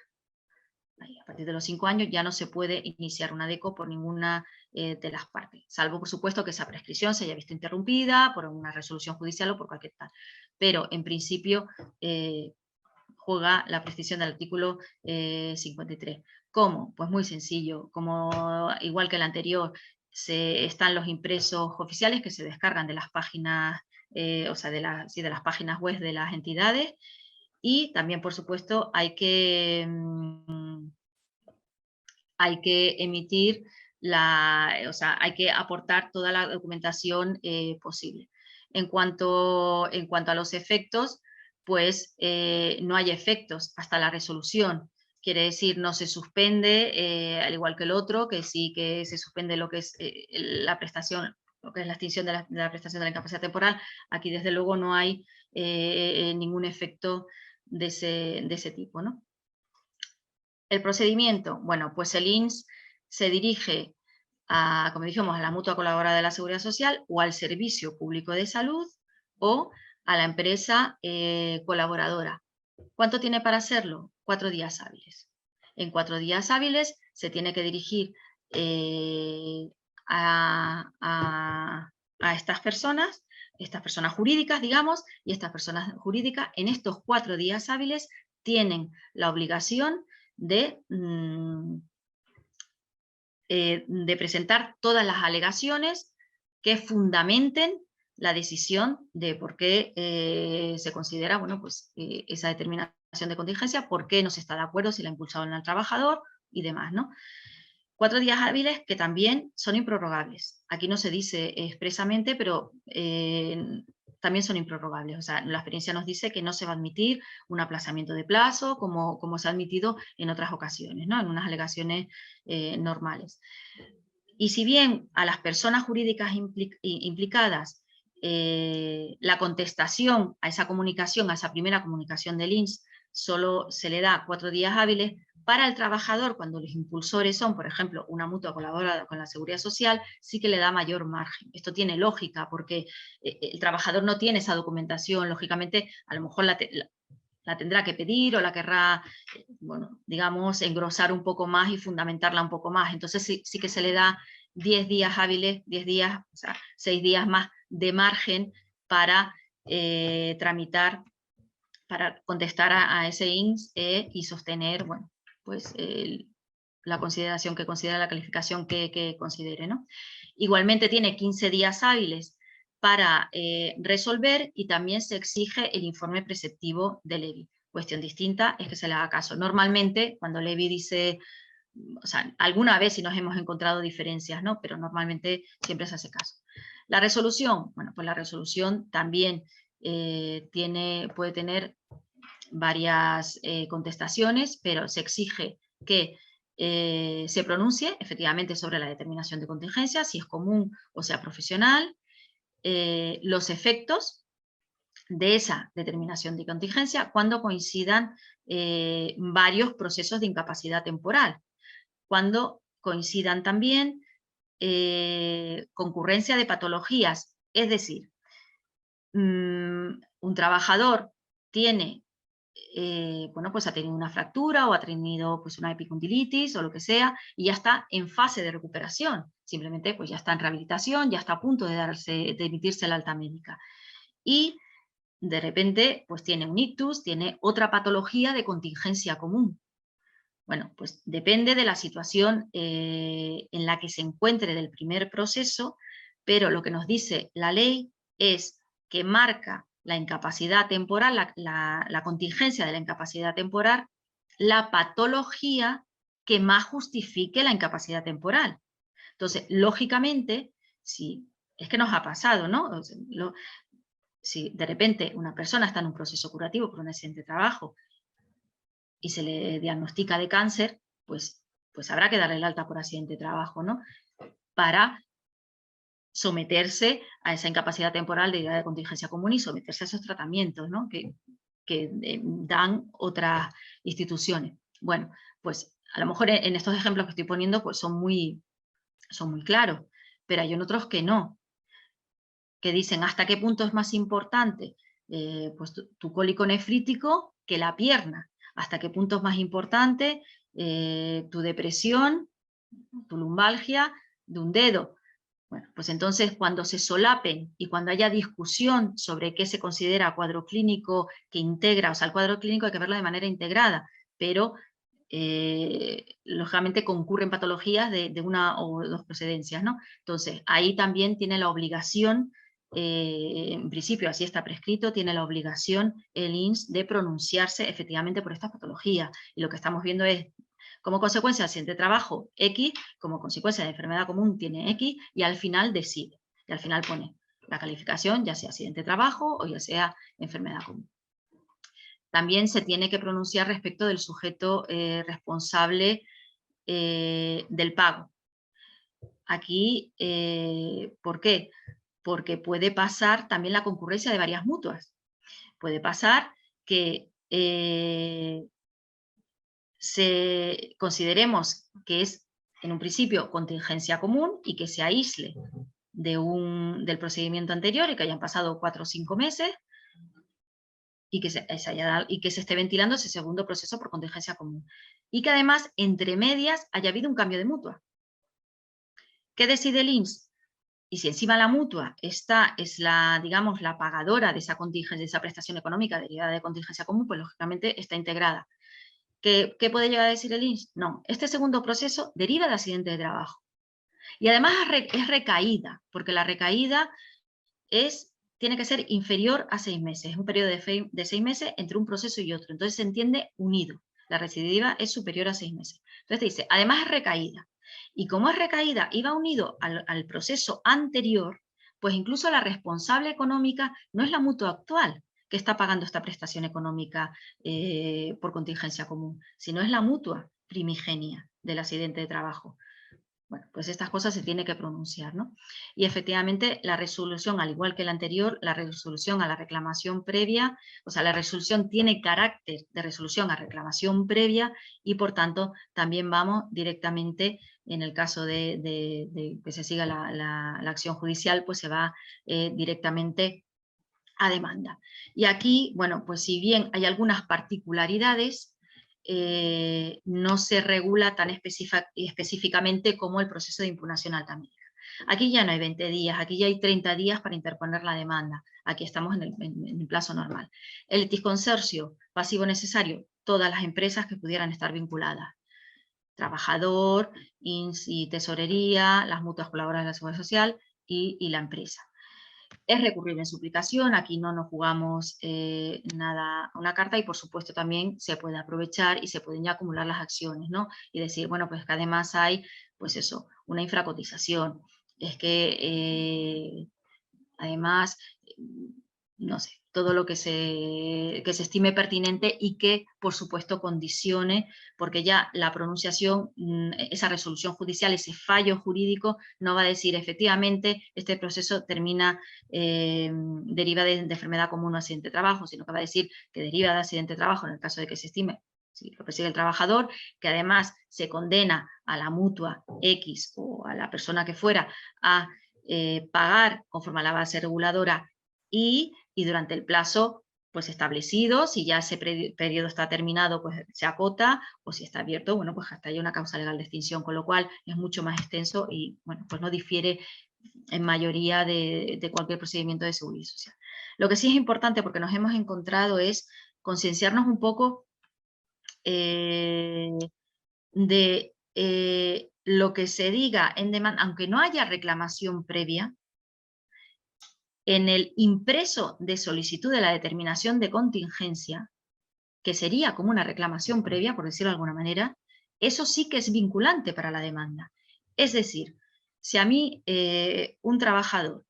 A partir de los 5 años ya no se puede iniciar una ADECO por ninguna de las partes, salvo por supuesto que esa prescripción se haya visto interrumpida por una resolución judicial o por cualquier tal. Pero en principio juega la prescripción del artículo 53. ¿Cómo? Pues muy sencillo, como igual que el anterior, están los impresos oficiales que se descargan de las páginas, o sea, de las páginas web de las entidades, y también, por supuesto, hay que emitir o sea, hay que aportar toda la documentación posible. En cuanto a los efectos, pues no hay efectos hasta la resolución. Quiere decir, no se suspende, al igual que el otro, que sí que se suspende lo que es la prestación, lo que es la extinción de la prestación de la incapacidad temporal. Aquí, desde luego, no hay ningún efecto de ese tipo, ¿no? El procedimiento, bueno, pues el INS se dirige como dijimos, a la mutua colaboradora de la Seguridad Social o al Servicio Público de Salud o a la empresa colaboradora. ¿Cuánto tiene para hacerlo? 4 días hábiles. En 4 días hábiles se tiene que dirigir a estas personas jurídicas, digamos, y estas personas jurídicas en estos 4 días hábiles tienen la obligación de presentar todas las alegaciones que fundamenten la decisión de por qué se considera, bueno, pues, esa determinación de contingencia, por qué no se está de acuerdo, si la ha impulsado el trabajador y demás, ¿no? 4 días hábiles que también son improrrogables. Aquí no se dice expresamente, pero también son improrrogables. O sea, la experiencia nos dice que no se va a admitir un aplazamiento de plazo como se ha admitido en otras ocasiones, ¿no?, en unas alegaciones normales. Y si bien a las personas jurídicas implicadas la contestación a esa comunicación, a esa primera comunicación del INS, solo se le da 4 días hábiles, para el trabajador, cuando los impulsores son, por ejemplo, una mutua colaboradora con la Seguridad Social, sí que le da mayor margen. Esto tiene lógica, porque el trabajador no tiene esa documentación, lógicamente, a lo mejor la tendrá que pedir o la querrá, bueno, digamos, engrosar un poco más y fundamentarla un poco más. Entonces sí que se le da 10 días hábiles, 10 días, o sea, 6 días más de margen para tramitar, para contestar a ese INS y sostener, bueno, pues la consideración que considera, la calificación que considere, ¿no? Igualmente tiene 15 días hábiles para resolver, y también se exige el informe preceptivo de Levy. Cuestión distinta es que se le haga caso. Normalmente, cuando Levy dice, o sea, alguna vez sí nos hemos encontrado diferencias, ¿no? Pero normalmente siempre se hace caso. La resolución, bueno, pues la resolución también puede tener varias contestaciones, pero se exige que se pronuncie efectivamente sobre la determinación de contingencia, si es común o sea profesional, los efectos de esa determinación de contingencia cuando coincidan varios procesos de incapacidad temporal, cuando coincidan también concurrencia de patologías, es decir, un trabajador tiene, bueno, pues ha tenido una fractura o ha tenido pues una epicondilitis o lo que sea y ya está en fase de recuperación, simplemente pues ya está en rehabilitación, ya está a punto de emitirse la alta médica. Y de repente pues tiene un ictus, tiene otra patología de contingencia común. Bueno, pues depende de la situación en la que se encuentre del primer proceso, pero lo que nos dice la ley es que marca la incapacidad temporal, la contingencia de la incapacidad temporal, la patología que más justifique la incapacidad temporal. Entonces, lógicamente, si es que nos ha pasado, ¿no? O sea, si de repente una persona está en un proceso curativo por un accidente de trabajo y se le diagnostica de cáncer, pues habrá que darle el alta por accidente de trabajo, ¿no? Para someterse a esa incapacidad temporal de de contingencia común y someterse a esos tratamientos, ¿no? que dan otras instituciones. Bueno, pues a lo mejor en estos ejemplos que estoy poniendo pues son muy claros, pero hay otros que no, que dicen hasta qué punto es más importante pues tu cólico nefrítico que la pierna, hasta qué punto es más importante tu depresión, tu lumbalgia de un dedo. Bueno, pues entonces cuando se solapen y cuando haya discusión sobre qué se considera cuadro clínico que integra, o sea, el cuadro clínico hay que verlo de manera integrada, pero lógicamente concurren patologías de una o dos procedencias, ¿no? Entonces, ahí también tiene la obligación, en principio así está prescrito, tiene la obligación el INS de pronunciarse efectivamente por estas patologías. Y lo que estamos viendo es, como consecuencia de accidente de trabajo, X, como consecuencia de enfermedad común tiene X, y al final decide. Y al final pone la calificación, ya sea accidente de trabajo o ya sea enfermedad común. También se tiene que pronunciar respecto del sujeto responsable del pago. Aquí, ¿por qué? Porque puede pasar también la concurrencia de varias mutuas. Puede pasar que consideremos que es en un principio contingencia común y que se aísle del procedimiento anterior y que hayan pasado 4 o 5 meses y que se esté ventilando ese segundo proceso por contingencia común. Y que además, entre medias, haya habido un cambio de mutua. ¿Qué decide el INS? Y si encima la mutua es digamos, la pagadora de esa contingencia, de esa prestación económica derivada de contingencia común, pues lógicamente está integrada. ¿Qué puede llegar a decir el INS? No, este segundo proceso deriva de accidente de trabajo. Y además es recaída, porque la recaída tiene que ser inferior a 6 meses. Es un periodo de 6 meses entre un proceso y otro. Entonces se entiende unido. La recidiva es superior a 6 meses. Entonces te dice, además es recaída. Y como es recaída y va unido al proceso anterior, pues incluso la responsable económica no es la mutua actual que está pagando esta prestación económica por contingencia común, sino es la mutua primigenia del accidente de trabajo. Bueno, pues estas cosas se tiene que pronunciar, ¿no? Y efectivamente la resolución, al igual que la anterior, la resolución a la reclamación previa, o sea, la resolución tiene carácter de resolución a reclamación previa y por tanto también vamos directamente, en el caso de que se siga la acción judicial, pues se va directamente a demanda. Y aquí, bueno, pues si bien hay algunas particularidades, no se regula tan específicamente como el proceso de impugnación alta médica. Aquí ya no hay 20 días, aquí ya hay 30 días para interponer la demanda. Aquí estamos en el plazo normal. El litisconsorcio pasivo necesario, todas las empresas que pudieran estar vinculadas. Trabajador, INS y tesorería, las mutuas colaboradoras de la Seguridad Social y la empresa. Es recurrible en suplicación, aquí no nos jugamos nada a una carta y por supuesto también se puede aprovechar y se pueden ya acumular las acciones, ¿no? Y decir, bueno, pues que además hay, pues eso, una infracotización. Es que además, no sé, todo lo que se estime pertinente y que, por supuesto, condicione, porque ya la pronunciación, esa resolución judicial, ese fallo jurídico, no va a decir efectivamente este proceso termina, deriva de enfermedad común o accidente de trabajo, sino que va a decir que deriva de accidente de trabajo en el caso de que se estime, si lo persigue el trabajador, que además se condena a la mutua X o a la persona que fuera a pagar conforme a la base reguladora y durante el plazo pues establecido. Si ya ese periodo está terminado, pues se acota, o si está abierto, bueno, pues hasta hay una causa legal de extinción, con lo cual es mucho más extenso y, bueno, pues no difiere en mayoría de cualquier procedimiento de seguridad social. Lo que sí es importante, porque nos hemos encontrado, es concienciarnos un poco de lo que se diga en demanda, aunque no haya reclamación previa, en el impreso de solicitud de la determinación de contingencia, que sería como una reclamación previa, por decirlo de alguna manera, eso sí que es vinculante para la demanda. Es decir, si a mí un trabajador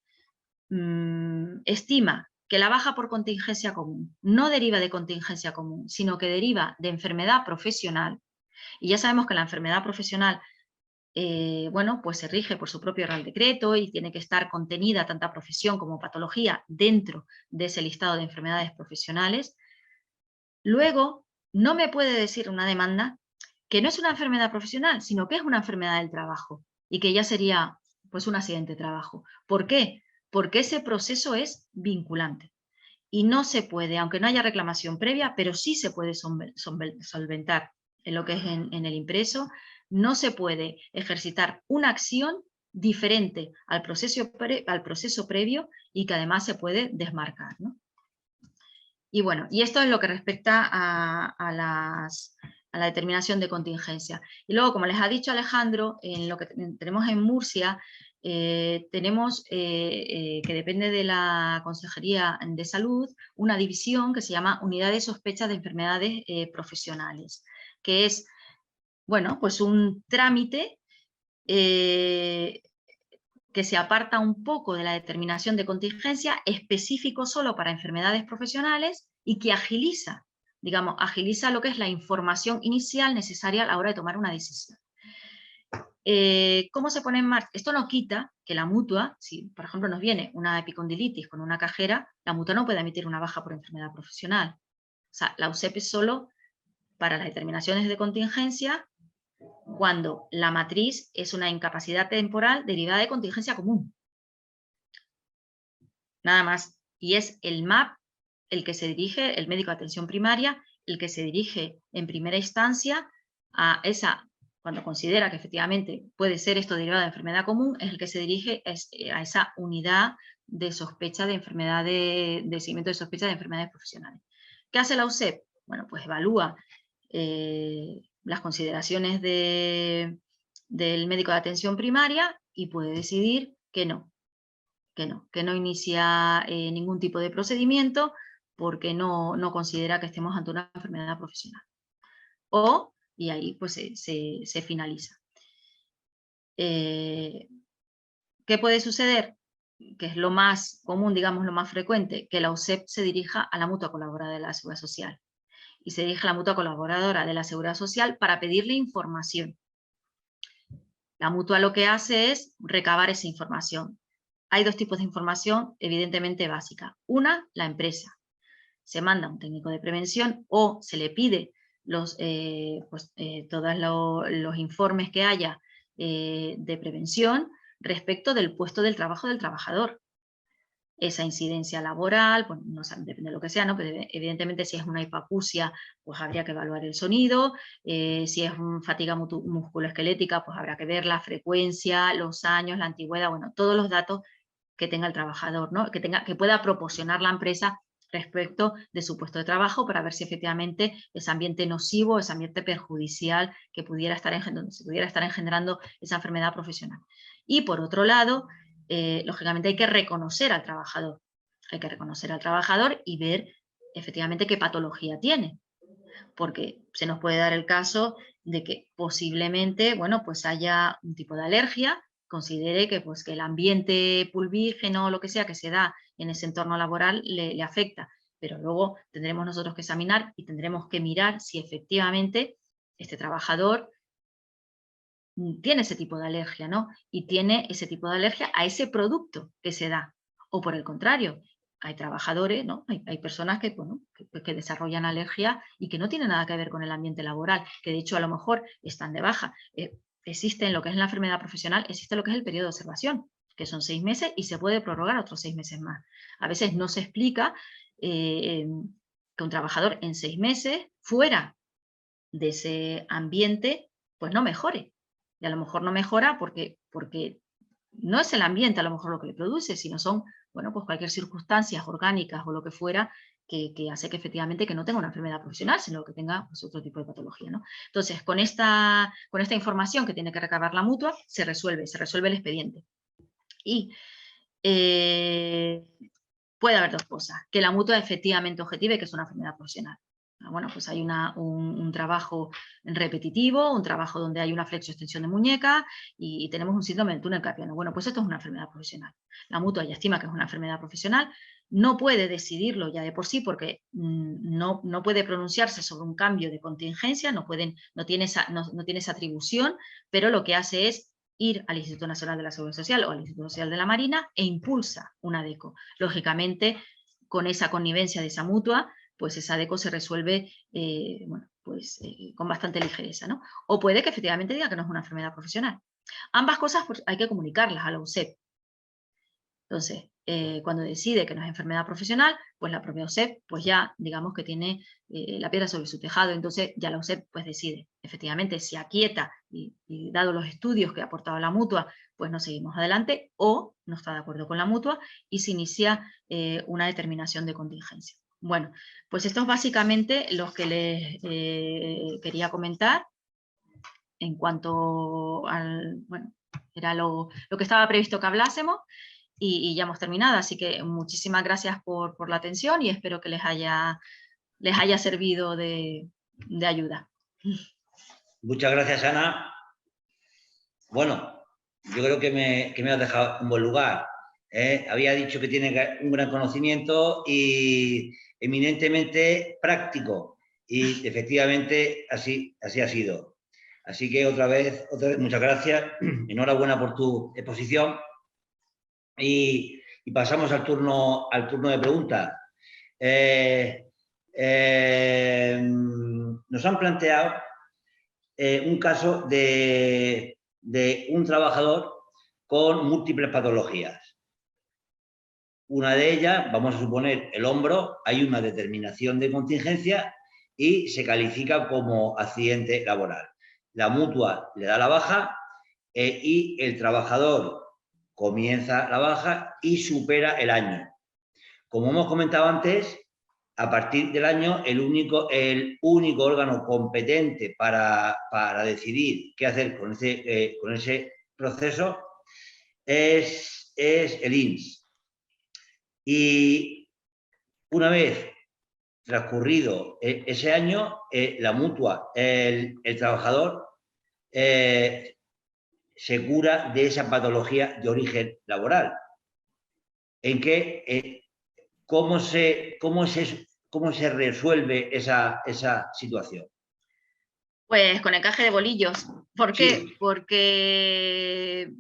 estima que la baja por contingencia común no deriva de contingencia común, sino que deriva de enfermedad profesional, y ya sabemos que la enfermedad profesional bueno, pues se rige por su propio Real Decreto y tiene que estar contenida tanta profesión como patología dentro de ese listado de enfermedades profesionales. Luego, no me puede decir una demanda que no es una enfermedad profesional, sino que es una enfermedad del trabajo y que ya sería pues un accidente de trabajo. ¿Por qué? Porque ese proceso es vinculante y no se puede, aunque no haya reclamación previa, pero sí se puede solventar en lo que es en el impreso. No se puede ejercitar una acción diferente al proceso previo y que además se puede desmarcar, ¿no? Y bueno, y esto es lo que respecta a la determinación de contingencia. Y luego, como les ha dicho Alejandro, en lo que tenemos en Murcia, tenemos, que depende de la Consejería de Salud, una división que se llama Unidad de Sospecha de Enfermedades Profesionales, que es, bueno, pues un trámite que se aparta un poco de la determinación de contingencia, específico solo para enfermedades profesionales y que agiliza, digamos, agiliza lo que es la información inicial necesaria a la hora de tomar una decisión. ¿Cómo se pone en marcha? Esto no quita que la mutua, si por ejemplo nos viene una epicondilitis con una cajera, la mutua no puede emitir una baja por enfermedad profesional. O sea, la USEP es solo para las determinaciones de contingencia cuando la matriz es una incapacidad temporal derivada de contingencia común. Nada más. Y es el MAP el que se dirige, el médico de atención primaria, el que se dirige en primera instancia a esa, cuando considera que efectivamente puede ser esto derivado de enfermedad común, es el que se dirige a esa unidad de sospecha de enfermedades, de seguimiento de sospecha de enfermedades profesionales. ¿Qué hace la USEP? Bueno, pues evalúa las consideraciones del médico de atención primaria y puede decidir que no inicia ningún tipo de procedimiento porque no considera que estemos ante una enfermedad profesional. Y ahí pues se finaliza. ¿Qué puede suceder? Que es lo más común, digamos, lo más frecuente, que la USEP se dirija a la mutua colaboradora de la Seguridad Social. Y se dirige a la mutua colaboradora de la Seguridad Social para pedirle información. La mutua lo que hace es recabar esa información. Hay dos tipos de información evidentemente básica. Una, la empresa. Se manda un técnico de prevención o se le pide todos los informes que haya de prevención respecto del puesto del trabajo del trabajador. Esa incidencia laboral, pues no, depende de lo que sea, ¿no? Pero evidentemente si es una hipacusia, pues habría que evaluar el sonido, si es fatiga musculoesquelética, pues habrá que ver la frecuencia, los años, la antigüedad, bueno, todos los datos que tenga el trabajador, ¿no? Que pueda proporcionar la empresa respecto de su puesto de trabajo para ver si efectivamente ese ambiente nocivo, ese ambiente perjudicial que pudiera estar engendrando esa enfermedad profesional. Y por otro lado, lógicamente hay que reconocer al trabajador. Hay que reconocer al trabajador y ver efectivamente qué patología tiene. Porque se nos puede dar el caso de que posiblemente, bueno, pues haya un tipo de alergia, considere que, pues, que el ambiente pulvígeno o lo que sea que se da en ese entorno laboral le afecta. Pero luego tendremos nosotros que examinar y tendremos que mirar si efectivamente este trabajador tiene ese tipo de alergia, ¿no? Y tiene ese tipo de alergia a ese producto que se da. O por el contrario, hay trabajadores, ¿no? Hay personas que, bueno, que desarrollan alergia y que no tienen nada que ver con el ambiente laboral, que de hecho a lo mejor están de baja. Existe en lo que es la enfermedad profesional, existe lo que es el periodo de observación, que son 6 meses y se puede prorrogar otros 6 meses más. A veces no se explica que un trabajador en 6 meses, fuera de ese ambiente, pues no mejore. Y a lo mejor no mejora porque no es el ambiente a lo mejor lo que le produce, sino son, bueno, pues cualquier circunstancias orgánicas o lo que fuera que hace que efectivamente que no tenga una enfermedad profesional, sino que tenga, pues, otro tipo de patología, ¿no? Entonces, con esta información que tiene que recabar la mutua, se resuelve el expediente. Y puede haber dos cosas: que la mutua efectivamente objetive que es una enfermedad profesional. Bueno, pues hay un trabajo repetitivo, un trabajo donde hay una flexo-extensión de muñeca y tenemos un síndrome del túnel carpiano. Bueno, pues esto es una enfermedad profesional. La mutua ya estima que es una enfermedad profesional, no puede decidirlo ya de por sí porque no puede pronunciarse sobre un cambio de contingencia, no tiene esa atribución, pero lo que hace es ir al Instituto Nacional de la Seguridad Social o al Instituto Social de la Marina e impulsa una ADECO. Lógicamente, con esa connivencia de esa mutua, pues esa ADECO se resuelve bueno, pues, con bastante ligereza, ¿no? O puede que efectivamente diga que no es una enfermedad profesional. Ambas cosas, pues, hay que comunicarlas a la USEP. Entonces, cuando decide que no es enfermedad profesional, pues la propia USEP, pues ya digamos que tiene la piedra sobre su tejado, entonces ya la USEP pues decide, efectivamente se aquieta y dado los estudios que ha aportado la mutua, pues no seguimos adelante, o no está de acuerdo con la mutua y se inicia una determinación de contingencia. Bueno, pues esto es básicamente lo que les quería comentar en cuanto al, bueno, era lo que estaba previsto que hablásemos. Y ya hemos terminado, así que muchísimas gracias por la atención y espero que les haya servido de ayuda. Muchas gracias, Ana. Bueno, yo creo que me has dejado en buen lugar. Había dicho que tiene un gran conocimiento y eminentemente práctico, y efectivamente así ha sido. Así que otra vez muchas gracias, enhorabuena por tu exposición. Y pasamos al turno de preguntas. Nos han planteado un caso de un trabajador con múltiples patologías. Una de ellas, vamos a suponer el hombro, hay una determinación de contingencia y se califica como accidente laboral. La mutua le da la baja y el trabajador comienza la baja y supera el año. Como hemos comentado antes, a partir del año el único órgano competente para decidir qué hacer con ese proceso es el INS. Y una vez transcurrido ese año, la mutua, el trabajador se cura de esa patología de origen laboral. ¿En qué, cómo se resuelve esa situación? Pues con encaje de bolillos. ¿Por qué? Sí. Porque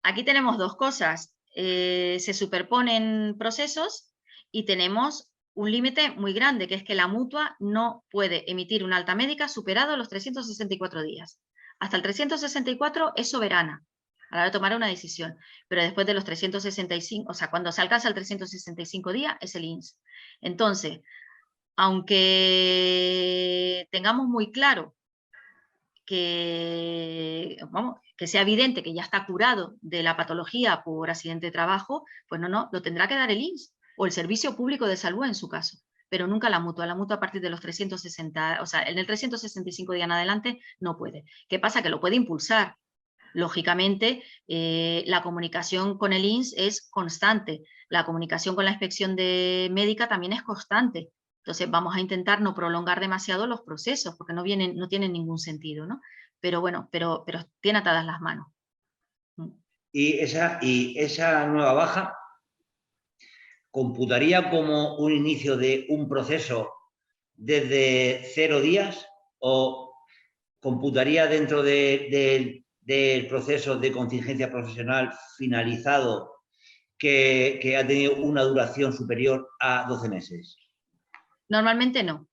aquí tenemos dos cosas. Se superponen procesos y tenemos un límite muy grande, que es que la mutua no puede emitir una alta médica superado los 364 días. Hasta el 364 es soberana a la hora de tomar una decisión, pero después de los 365, o sea, cuando se alcanza el 365 días, es el INS. Entonces, aunque tengamos muy claro que sea evidente que ya está curado de la patología por accidente de trabajo, pues no, lo tendrá que dar el INS o el Servicio Público de Salud en su caso, pero nunca la mutua. La mutua a partir de los 360, o sea, en el 365 días en adelante no puede. ¿Qué pasa? Que lo puede impulsar, Lógicamente, la comunicación con el INS es constante, la comunicación con la inspección médica también es constante. Entonces vamos a intentar no prolongar demasiado los procesos, porque no tienen ningún sentido, ¿no? Pero bueno, pero tiene atadas las manos. Y esa nueva baja computaría como un inicio de un proceso desde 0 días o computaría dentro del proceso de contingencia profesional finalizado que ha tenido una duración superior a 12 meses. Normalmente no.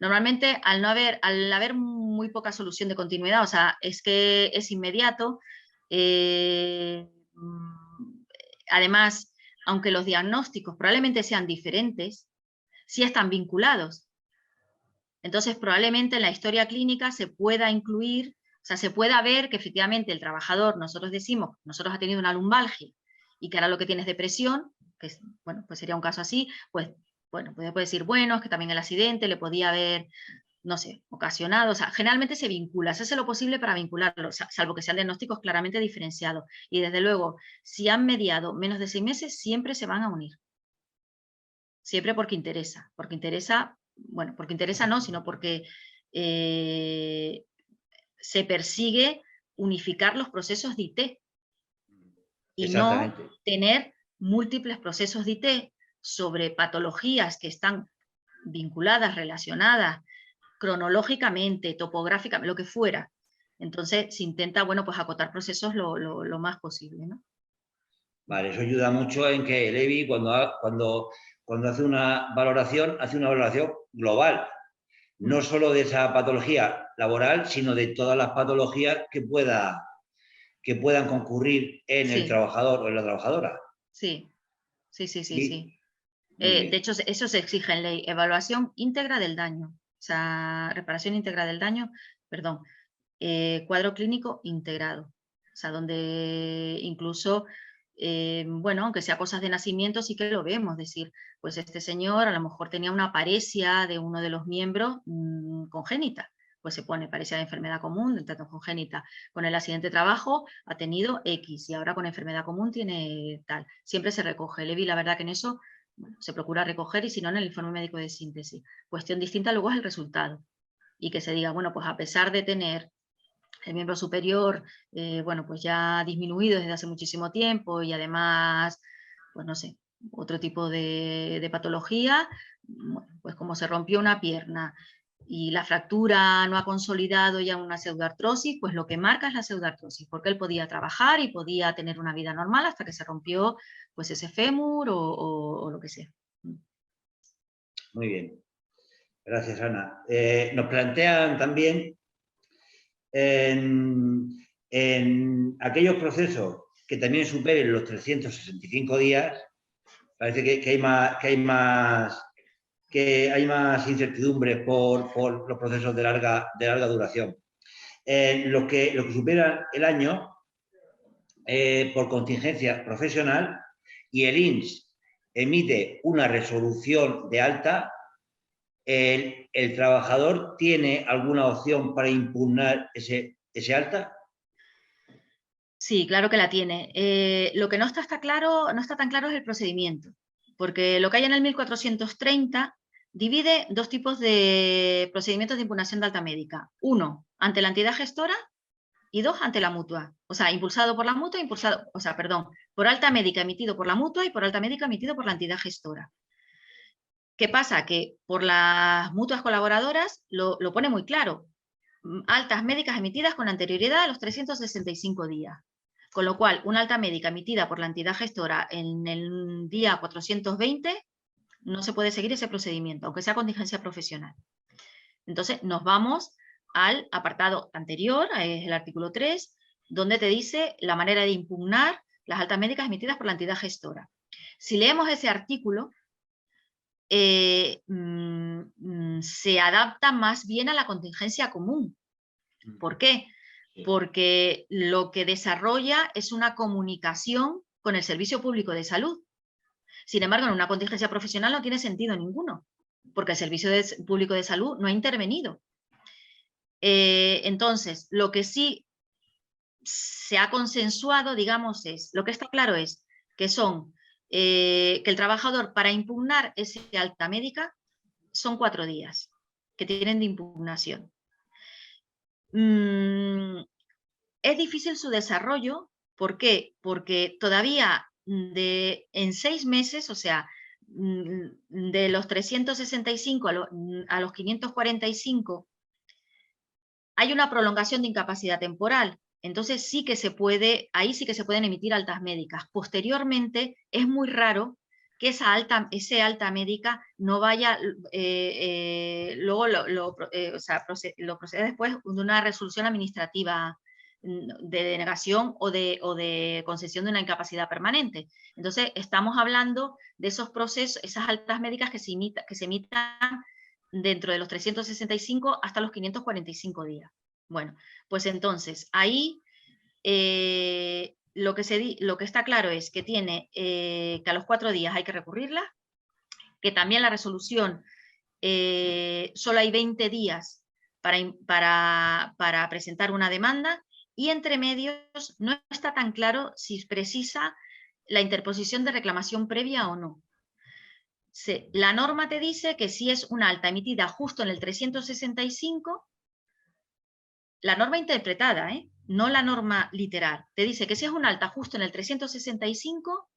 Normalmente al haber muy poca solución de continuidad, o sea, es que es inmediato, además, aunque los diagnósticos probablemente sean diferentes, sí están vinculados. Entonces, probablemente en la historia clínica se pueda incluir, o sea, se pueda ver que efectivamente el trabajador, nosotros ha tenido una lumbalgia y que ahora lo que tiene es depresión, que es, bueno, pues sería un caso así, pues bueno, puede decir, bueno, es que también el accidente le podía haber, no sé, ocasionado, o sea, generalmente se vincula, se hace lo posible para vincularlo, salvo que sean diagnósticos claramente diferenciados. Y desde luego, si han mediado menos de 6 meses, siempre se van a unir. Siempre porque interesa, bueno, porque interesa no, sino porque se persigue unificar los procesos de IT y no tener múltiples procesos de IT sobre patologías que están vinculadas, relacionadas, cronológicamente, topográficamente, lo que fuera. Entonces se intenta, bueno, pues acotar procesos lo más posible, ¿no? Vale, eso ayuda mucho en que el EBI cuando hace una valoración global, no solo de esa patología laboral, sino de todas las patologías que puedan concurrir en el trabajador o en la trabajadora. Sí. De hecho, eso se exige en ley, evaluación íntegra del daño, o sea, reparación íntegra del daño, perdón, cuadro clínico integrado, o sea, donde incluso, bueno, aunque sea cosas de nacimiento, sí que lo vemos, es decir, pues este señor a lo mejor tenía una paresia de uno de los miembros congénita, pues se pone paresia de enfermedad común, de trato congénita. Con el accidente de trabajo ha tenido X y ahora con enfermedad común tiene tal. Siempre se recoge. Levi, la verdad que en eso bueno, se procura recoger y si no en el informe médico de síntesis. Cuestión distinta luego es el resultado. Y que se diga, bueno, pues a pesar de tener el miembro superior, bueno, pues ya ha disminuido desde hace muchísimo tiempo y además, pues no sé, otro tipo de patología, bueno, pues como se rompió una pierna y la fractura no ha consolidado ya una pseudoartrosis, pues lo que marca es la pseudoartrosis, porque él podía trabajar y podía tener una vida normal hasta que se rompió pues ese fémur o lo que sea. Muy bien. Gracias, Ana. Nos plantean también en aquellos procesos que también superen los 365 días, parece que hay más incertidumbres por los procesos de larga duración. Los que superan el año por contingencia profesional y el INS emite una resolución de alta, ¿el trabajador tiene alguna opción para impugnar ese alta? Sí, claro que la tiene. Lo que no está tan claro es el procedimiento, porque lo que hay en el 1430 divide dos tipos de procedimientos de impugnación de alta médica. Uno, ante la entidad gestora y dos, ante la mutua. O sea, impulsado por la mutua, por alta médica emitido por la mutua y por alta médica emitido por la entidad gestora. ¿Qué pasa? Que por las mutuas colaboradoras lo pone muy claro. Altas médicas emitidas con anterioridad a los 365 días. Con lo cual, una alta médica emitida por la entidad gestora en el día 420 no se puede seguir ese procedimiento, aunque sea contingencia profesional. Entonces, nos vamos al apartado anterior, es el artículo 3, donde te dice la manera de impugnar las altas médicas emitidas por la entidad gestora. Si leemos ese artículo, se adapta más bien a la contingencia común. ¿Por qué? Porque lo que desarrolla es una comunicación con el Servicio Público de Salud. Sin embargo, en una contingencia profesional no tiene sentido ninguno, porque el Servicio Público de Salud no ha intervenido. Entonces, lo que sí se ha consensuado, digamos, lo que está claro es que que el trabajador, para impugnar ese alta médica, son 4 días que tienen de impugnación. Es difícil su desarrollo. ¿Por qué? Porque todavía en 6 meses, o sea, de los 365 a los 545, hay una prolongación de incapacidad temporal. Entonces sí que se puede, ahí sí que se pueden emitir altas médicas. Posteriormente es muy raro que ese alta médica no vaya, luego lo procede después de una resolución administrativa de denegación o de concesión de una incapacidad permanente. Entonces estamos hablando de esos procesos, esas altas médicas que se emitan dentro de los 365 hasta los 545 días. Bueno, pues entonces, ahí lo que está claro es que que a los 4 días hay que recurrirla, que también la resolución solo hay 20 días para presentar una demanda, y entre medios no está tan claro si precisa la interposición de reclamación previa o no. La norma te dice que si es una alta emitida justo en el 365, la norma interpretada, no la norma literal, te dice que si es una alta justo en el 365,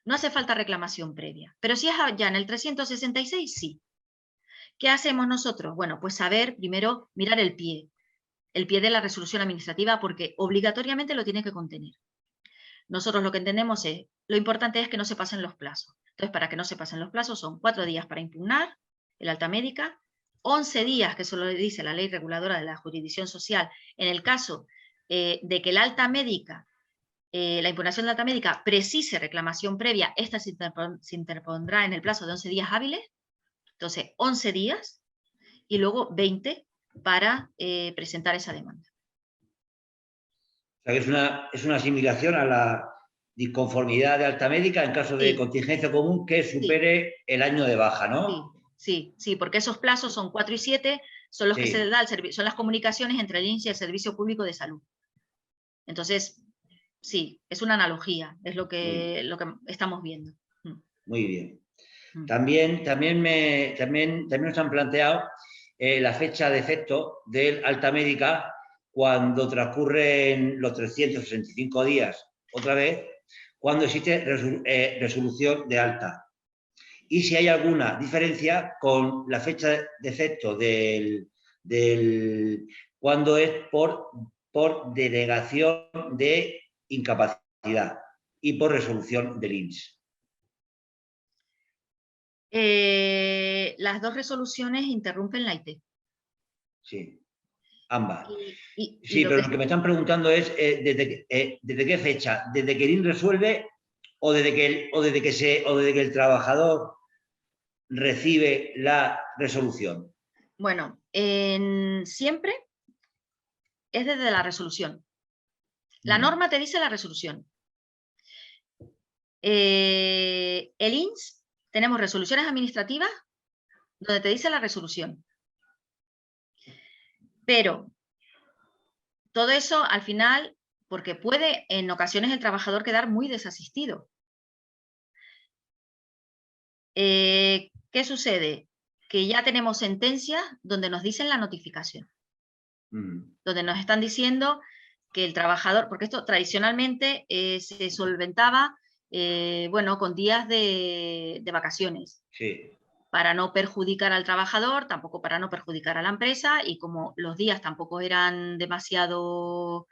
no hace falta reclamación previa. Pero si es ya en el 366, sí. ¿Qué hacemos nosotros? Bueno, pues primero mirar el pie de la resolución administrativa, porque obligatoriamente lo tiene que contener. Nosotros lo que entendemos lo importante es que no se pasen los plazos. Entonces, para que no se pasen los plazos, son 4 días para impugnar el alta médica, 11 días, que eso lo dice la ley reguladora de la jurisdicción social, en el caso de que el alta médica, la impugnación de alta médica precise reclamación previa, esta se interpondrá en el plazo de 11 días hábiles. Entonces, 11 días y luego 20 para presentar esa demanda. O sea, que es una asimilación a la disconformidad de alta médica en caso de contingencia común que supere el año de baja, ¿no? Sí, porque esos plazos son 4 y 7, son los que se da son las comunicaciones entre el INS y el Servicio Público de Salud. Entonces, sí, es una analogía, es lo que estamos viendo. Muy bien. También nos han planteado la fecha de efecto del alta médica cuando transcurren los 365 días, otra vez, cuando existe resolución de alta. Y si hay alguna diferencia con la fecha de efecto cuando es por denegación de incapacidad y por resolución del INS. Las dos resoluciones interrumpen la IT. Sí, ambas. Sí, pero lo que me están preguntando es ¿desde qué fecha? ¿Desde que el INS resuelve o desde que el trabajador recibe la resolución? Bueno, siempre es desde la resolución. La norma te dice la resolución. El INS, tenemos resoluciones administrativas donde te dice la resolución. Pero todo eso al final, porque puede en ocasiones el trabajador quedar muy desasistido. ¿Qué sucede? Que ya tenemos sentencias donde nos dicen la notificación. Donde nos están diciendo que el trabajador, porque esto tradicionalmente se solventaba con días de vacaciones. Sí. Para no perjudicar al trabajador, tampoco para no perjudicar a la empresa, y como los días tampoco eran demasiado,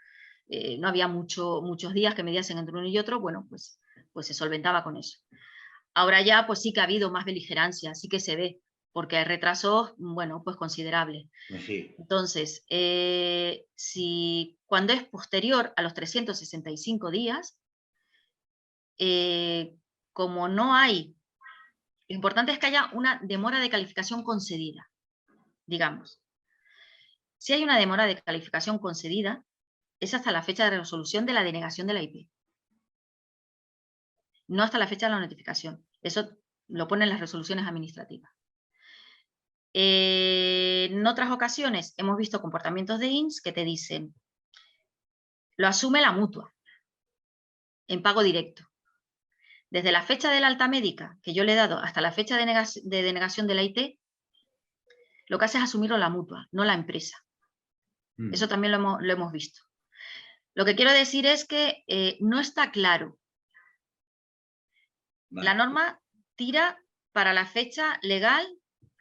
no había muchos días que mediasen entre uno y otro, bueno, pues se solventaba con eso. Ahora ya pues sí que ha habido más beligerancia, sí que se ve, porque hay retrasos, bueno, pues considerables. Sí. Entonces, cuando es posterior a los 365 días, como no hay, lo importante es que haya una demora de calificación concedida, digamos. Si hay una demora de calificación concedida, es hasta la fecha de resolución de la denegación de la IP. No hasta la fecha de la notificación. Eso lo ponen las resoluciones administrativas. En otras ocasiones hemos visto comportamientos de INS que te dicen, lo asume la mutua en pago directo. Desde la fecha del alta médica que yo le he dado hasta la fecha de denegación de la IT, lo que hace es asumirlo la mutua, no la empresa. Eso también lo hemos visto. Lo que quiero decir es que no está claro. Vale. La norma tira para la fecha legal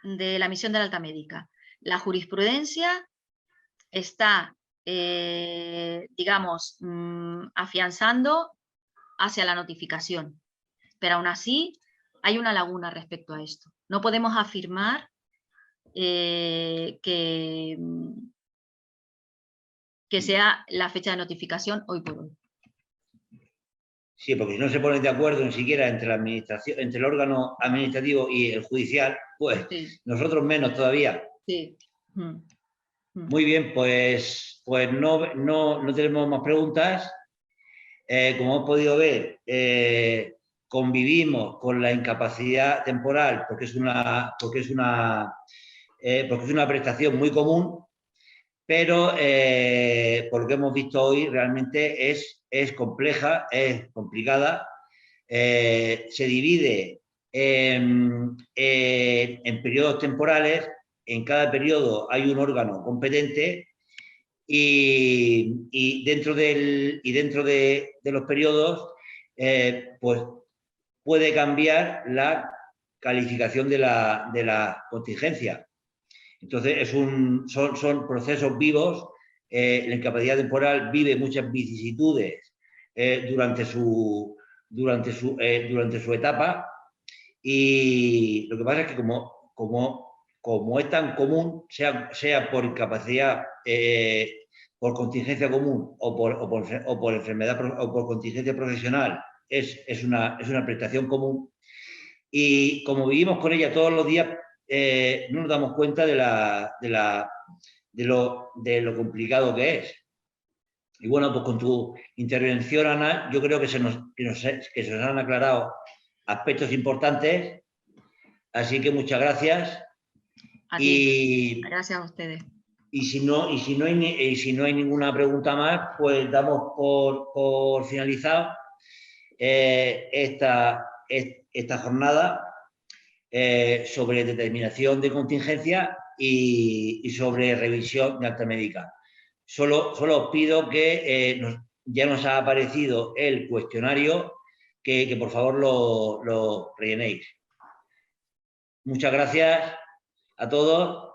de la emisión de la alta médica. La jurisprudencia está, digamos, afianzando hacia la notificación. Pero aún así hay una laguna respecto a esto. No podemos afirmar que sea la fecha de notificación hoy por hoy. Sí, porque si no se ponen de acuerdo ni siquiera entre la administración, entre el órgano administrativo y el judicial, pues sí. Nosotros menos todavía. Sí. Muy bien, pues no tenemos más preguntas. Como hemos podido ver, convivimos con la incapacidad temporal porque es una prestación muy común, pero por lo que hemos visto hoy realmente es compleja, es complicada, se divide en periodos temporales, en cada periodo hay un órgano competente y dentro de los periodos pues puede cambiar la calificación de la contingencia. Entonces son procesos vivos, la incapacidad temporal vive muchas vicisitudes durante su etapa, y lo que pasa es que como es tan común, sea por incapacidad, por contingencia común o por enfermedad o por contingencia profesional, es una prestación común, y como vivimos con ella todos los días, no nos damos cuenta de lo complicado que es. Y bueno, pues con tu intervención, Ana, yo creo que se nos han aclarado aspectos importantes, así que muchas gracias. A ti. Gracias a ustedes. Y si no hay ninguna pregunta más, pues damos por finalizado esta jornada sobre determinación de contingencia y sobre revisión de alta médica. Solo os pido que ya nos ha aparecido el cuestionario, que por favor lo rellenéis. Muchas gracias a todos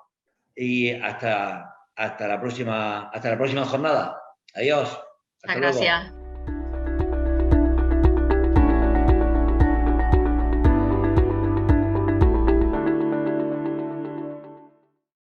y hasta la próxima jornada. Adiós. Hasta luego. Gracias.